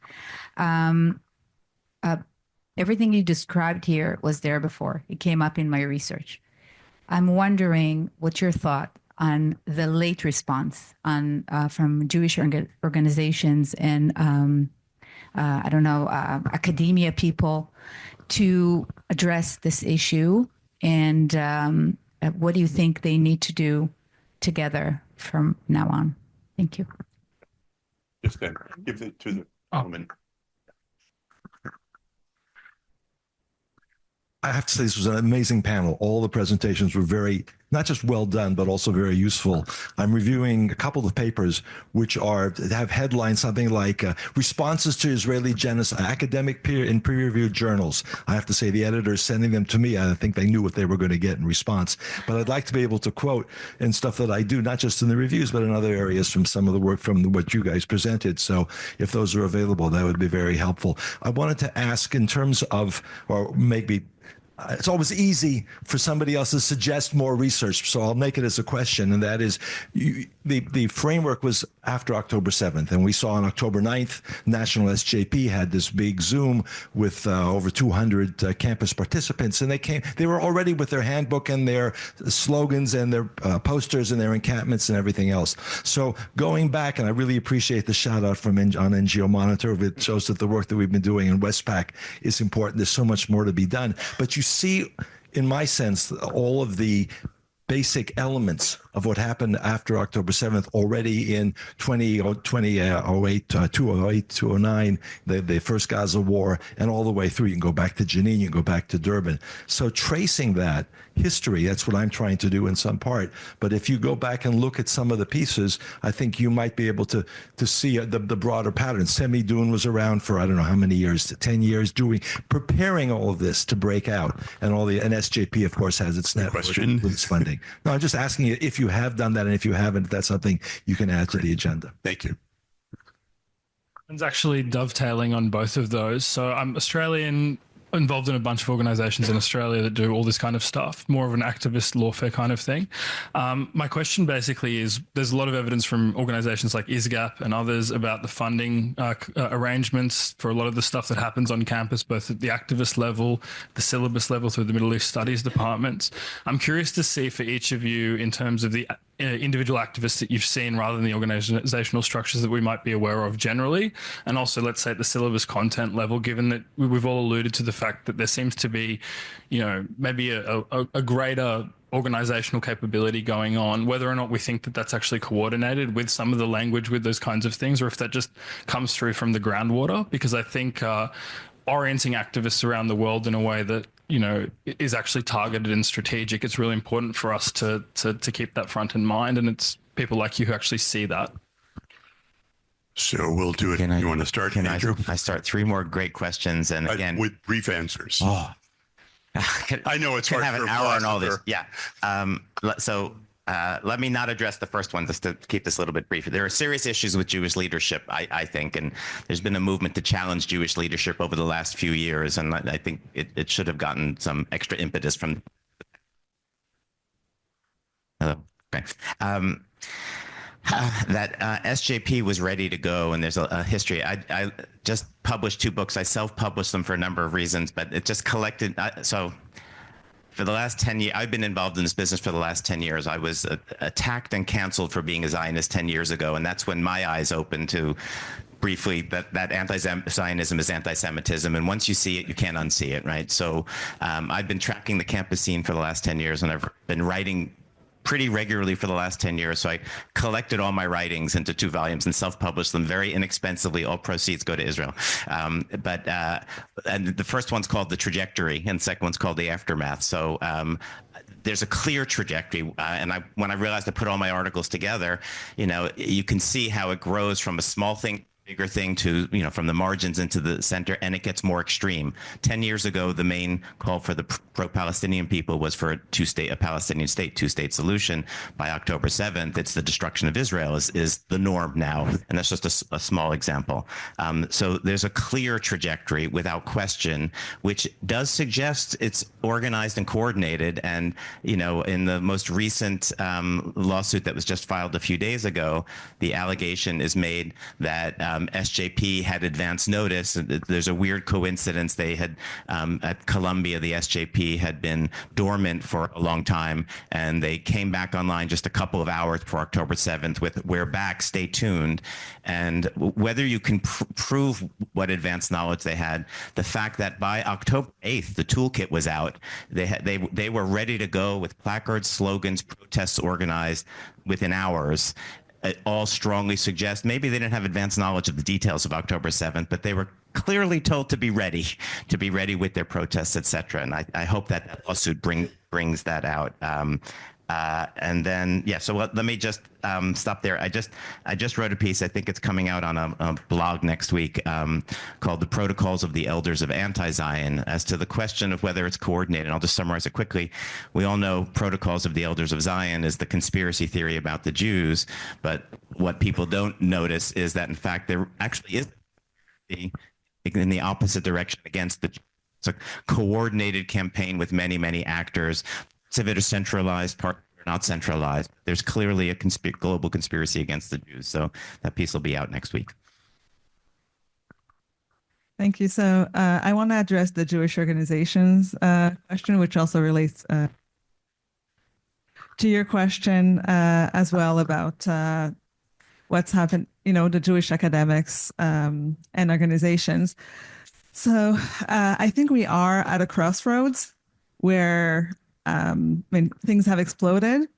Everything you described here was there before. It came up in my research. I'm wondering what's your thought on the late response on from Jewish organizations and I don't know, academia people to address this issue, and what do you think they need to do together from now on? Thank you. Just then, give it to the woman. I have to say this was an amazing panel. All the presentations were very, not just well done, but also very useful. I'm reviewing a couple of papers which have headlines something like responses to Israeli genocide, academic in peer-reviewed journals. I have to say the editors sending them to me, I think they knew what they were going to get in response. But I'd like to be able to quote and stuff that I do, not just in the reviews, but in other areas from some of the work from what you guys presented. So if those are available, that would be very helpful. I wanted to ask in terms of, or maybe it's always easy for somebody else to suggest more research, so I'll make it as a question, and that is, the framework was after October 7th, and we saw on October 9th, National SJP had this big Zoom with over 200 campus participants, and they were already with their handbook and their slogans and their posters and their encampments and everything else. So going back, and I really appreciate the shout out from on NGO Monitor, it shows that the work that we've been doing in Westpac is important. There's so much more to be done, but you see, in my sense, all of the basic elements of what happened after October 7th already in 2008, 2008, 2009, the first Gaza war, and all the way through. You can go back to Jenin, you can go back to Durban. So tracing that history, that's what I'm trying to do in some part. But if you go back and look at some of the pieces, I think you might be able to see the broader pattern. Semi Dune was around for I don't know how many years, 10 years, preparing all of this to break out. And and SJP, of course, has its network with its funding. No, I'm just asking you if you have done that, and if you haven't, that's something you can add to the agenda. Thank you. It's actually dovetailing on both of those. So I'm Australian, involved in a bunch of organizations in Australia that do all this kind of stuff, more of an activist lawfare kind of thing. My question basically is, there's a lot of evidence from organizations like ISGAP and others about the funding arrangements for a lot of the stuff that happens on campus, both at the activist level, the syllabus level through the Middle East Studies departments. I'm curious to see for each of you, in terms of the individual activists that you've seen rather than the organizational structures that we might be aware of generally, and also let's say at the syllabus content level, given that we've all alluded to the fact that there seems to be, maybe a greater organizational capability going on, whether or not we think that that's actually coordinated with some of the language with those kinds of things, or if that just comes through from the groundwater. Because I think orienting activists around the world in a way that is actually targeted and strategic, it's really important for us to keep that front in mind, and it's people like you who actually see that. So we'll do it. You want to start, Andrew? I start 3 more great questions, and again with brief answers. Oh, I know it's hard have for an hour on all this. Yeah. Let me not address the first one, just to keep this a little bit brief. There are serious issues with Jewish leadership, I think, and there's been a movement to challenge Jewish leadership over the last few years, and I think it should have gotten some extra impetus from. Hello. Okay. That SJP was ready to go, and there's a history. I just published 2 books. I self-published them for a number of reasons, but it just collected. So for the last 10 years, I've been involved in this business for the last 10 years. I was attacked and canceled for being a Zionist 10 years ago, and that's when my eyes opened to briefly that anti-Zionism is anti-Semitism, and once you see it, you can't unsee it, right? So I've been tracking the campus scene for the last 10 years, and I've been writing pretty regularly for the last 10 years. So I collected all my writings into 2 volumes and self-published them very inexpensively. All proceeds go to Israel. And the first one's called The Trajectory, and the second one's called The Aftermath. So there's a clear trajectory. When I realized I put all my articles together, you can see how it grows from a small thing bigger thing to, from the margins into the center, and it gets more extreme. 10 years ago, the main call for the pro-Palestinian people was for a Palestinian state, two-state solution. By October 7th, it's the destruction of Israel is the norm now, and that's just a small example. So there's a clear trajectory, without question, which does suggest it's organized and coordinated. And, in the most recent lawsuit that was just filed a few days ago, the allegation is made that SJP had advance notice. There's a weird coincidence. They had, at Columbia, the SJP had been dormant for a long time, and they came back online just a couple of hours before October 7th with "We're back, stay tuned." And whether you can prove what advance knowledge they had, the fact that by October 8th, the toolkit was out, they were ready to go with placards, slogans, protests organized within hours. It all strongly suggests maybe they didn't have advanced knowledge of the details of October 7th, but they were clearly told to be ready with their protests, etc. And I hope that lawsuit brings that out. And then, so let me just stop there. I just wrote a piece. I think it's coming out on a blog next week called "The Protocols of the Elders of Anti-Zion," as to the question of whether it's coordinated. I'll just summarize it quickly. We all know Protocols of the Elders of Zion is the conspiracy theory about the Jews, but what people don't notice is that, in fact, there actually is in the opposite direction against the Jews. It's a coordinated campaign with many, many actors. Parts of it are centralized, parts are not centralized. There's clearly a global conspiracy against the Jews. So that piece will be out next week. Thank you. So I want to address the Jewish organizations question, which also relates to your question as well about what's happened, the Jewish academics and organizations. So I think we are at a crossroads where things have exploded.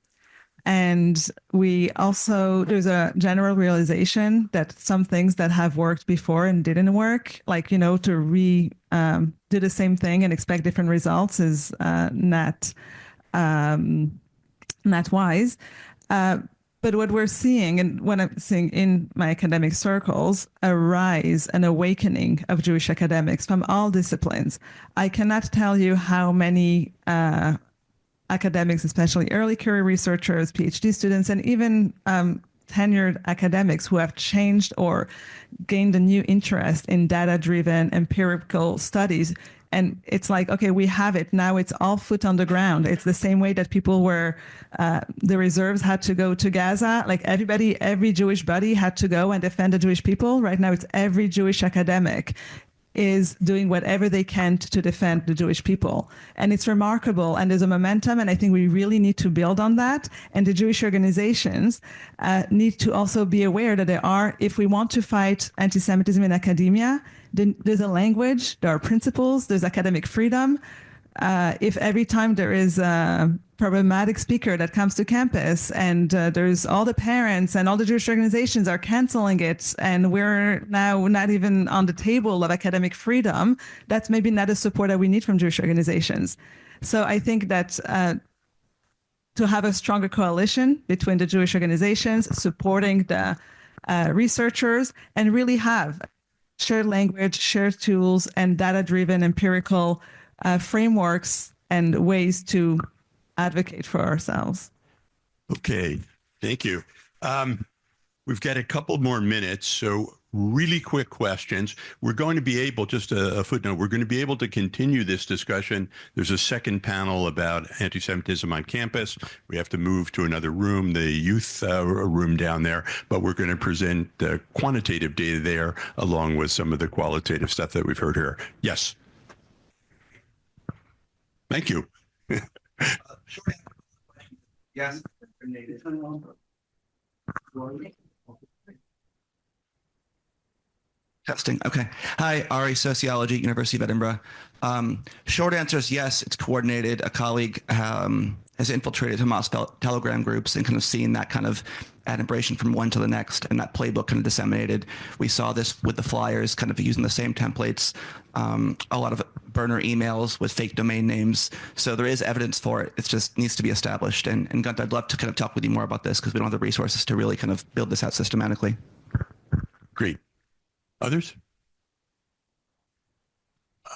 And there's a general realization that some things that have worked before and didn't work, like, to do the same thing and expect different results is not wise. But what we're seeing, and what I'm seeing in my academic circles, a rise, an awakening of Jewish academics from all disciplines. I cannot tell you how many academics, especially early career researchers, PhD students, and even tenured academics who have changed or gained a new interest in data-driven empirical studies. And it's like, okay, we have it. Now it's all foot on the ground. It's the same way that people were, the reserves had to go to Gaza. Like every Jewish buddy had to go and defend the Jewish people. Right now it's every Jewish academic is doing whatever they can to defend the Jewish people. And it's remarkable, and there's a momentum, and I think we really need to build on that. And the Jewish organizations need to also be aware that if we want to fight anti-Semitism in academia, then there's a language, there are principles, there's academic freedom. If every time there is a problematic speaker that comes to campus and there's all the parents and all the Jewish organizations are canceling it, and we're now not even on the table of academic freedom, that's maybe not a support that we need from Jewish organizations. So I think that to have a stronger coalition between the Jewish organizations supporting the researchers, and really have shared language, shared tools, and data-driven empirical frameworks and ways to advocate for ourselves. Okay, thank you. We've got a couple more minutes, so really quick questions. We're going to be able, just a footnote, we're going to be able to continue this discussion. There's a second panel about anti-Semitism on campus. We have to move to another room, the youth room down there, but we're going to present quantitative data there along with some of the qualitative stuff that we've heard here. Yes. Thank you. Yes. Testing. Okay. Hi, Ari, Sociology, University of Edinburgh. Short answer is yes, it's coordinated. A colleague has infiltrated Hamas Telegram groups and kind of seen that kind of adumbration from one to the next, and that playbook kind of disseminated. We saw this with the flyers, kind of using the same templates, a lot of burner emails with fake domain names. So there is evidence for it. It just needs to be established. And Gunther, I'd love to kind of talk with you more about this because we don't have the resources to really kind of build this out systematically. Great. Others?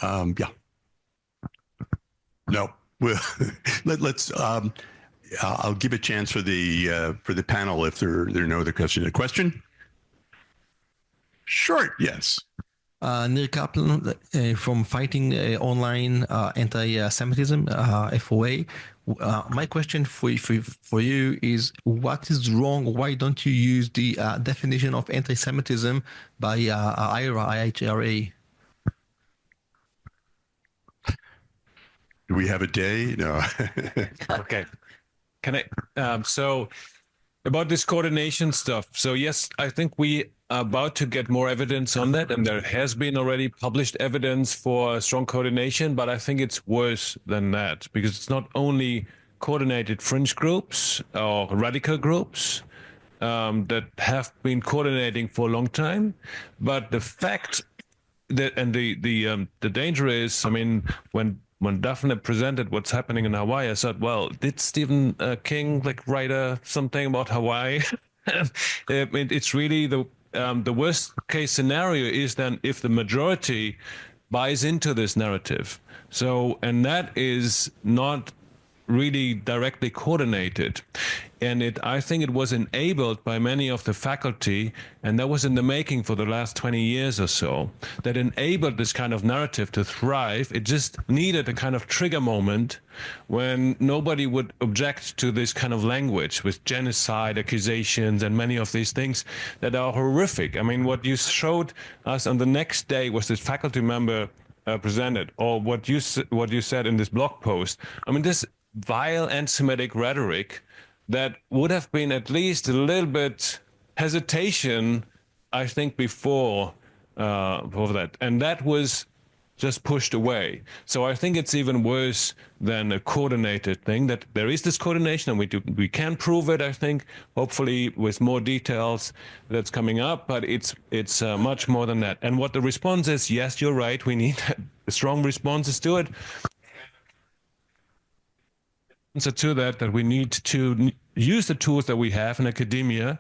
Yeah. No. Well, let's. I'll give a chance for the panel if there are no other questions. A question? Short, yes. Neil Kaplan from Fighting Online Anti-Semitism, FOA. My question for you is, what is wrong? Why don't you use the definition of anti-Semitism by IHRA? Do we have a day? No. Okay. Can I? So about this coordination stuff. So yes, I think we are about to get more evidence on that, and there has been already published evidence for strong coordination, but I think it's worse than that, because it's not only coordinated fringe groups or radical groups that have been coordinating for a long time, but the fact that, and the danger is, I mean, when Daphne presented what's happening in Hawaii, I said, well, did Stephen King write something about Hawaii? It's really the worst case scenario is then if the majority buys into this narrative. So, and that is not really directly coordinated. And I think it was enabled by many of the faculty, and that was in the making for the last 20 years or so, that enabled this kind of narrative to thrive. It just needed a kind of trigger moment when nobody would object to this kind of language with genocide accusations and many of these things that are horrific. I mean, what you showed us on the next day was this faculty member presented, or what you said in this blog post. I mean, this vile anti-Semitic rhetoric that would have been at least a little bit hesitation, I think, before that. And that was just pushed away. So I think it's even worse than a coordinated thing, that there is this coordination, and we can prove it, I think, hopefully with more details that's coming up, but it's much more than that. And what the response is, yes, you're right, we need strong responses to it. Answer to that we need to use the tools that we have in academia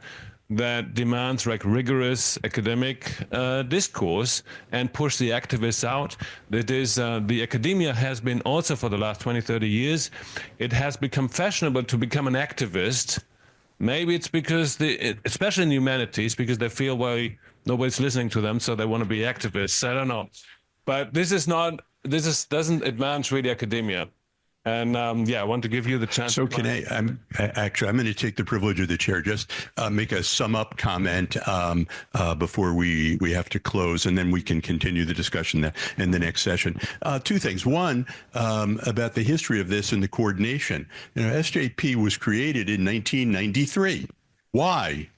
that demands rigorous academic discourse and push the activists out. That is, the academia has been also for the last 20, 30 years, it has become fashionable to become an activist. Maybe it's because, especially in humanities, because they feel, well, nobody's listening to them, so they want to be activists. I don't know. But this doesn't advance really academia. And I want to give you the chance. So can I'm going to take the privilege of the chair, just make a sum up comment before we have to close, and then we can continue the discussion in the next session. Two things. One, about the history of this and the coordination. SJP was created in 1993. Why?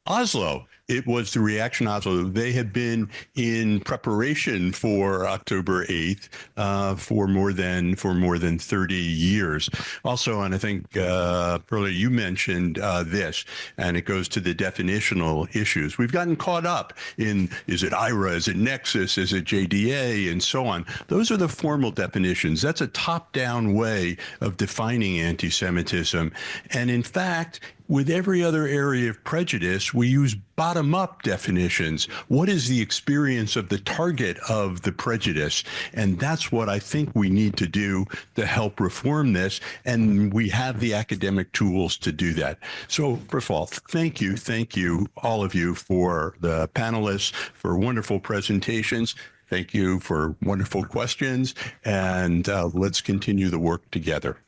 Oslo. It was the reaction Oslo. They had been in preparation for October 8th for more than 30 years. Also, and I think earlier you mentioned this, and it goes to the definitional issues. We've gotten caught up in, is it IRA, is it Nexus, is it JDA, and so on. Those are the formal definitions. That's a top-down way of defining anti-Semitism. And in fact, with every other area of prejudice, we use bottom-up definitions. What is the experience of the target of the prejudice? And that's what I think we need to do to help reform this. And we have the academic tools to do that. So first of all, thank you, all of you, for the panelists, for wonderful presentations. Thank you for wonderful questions. And let's continue the work together.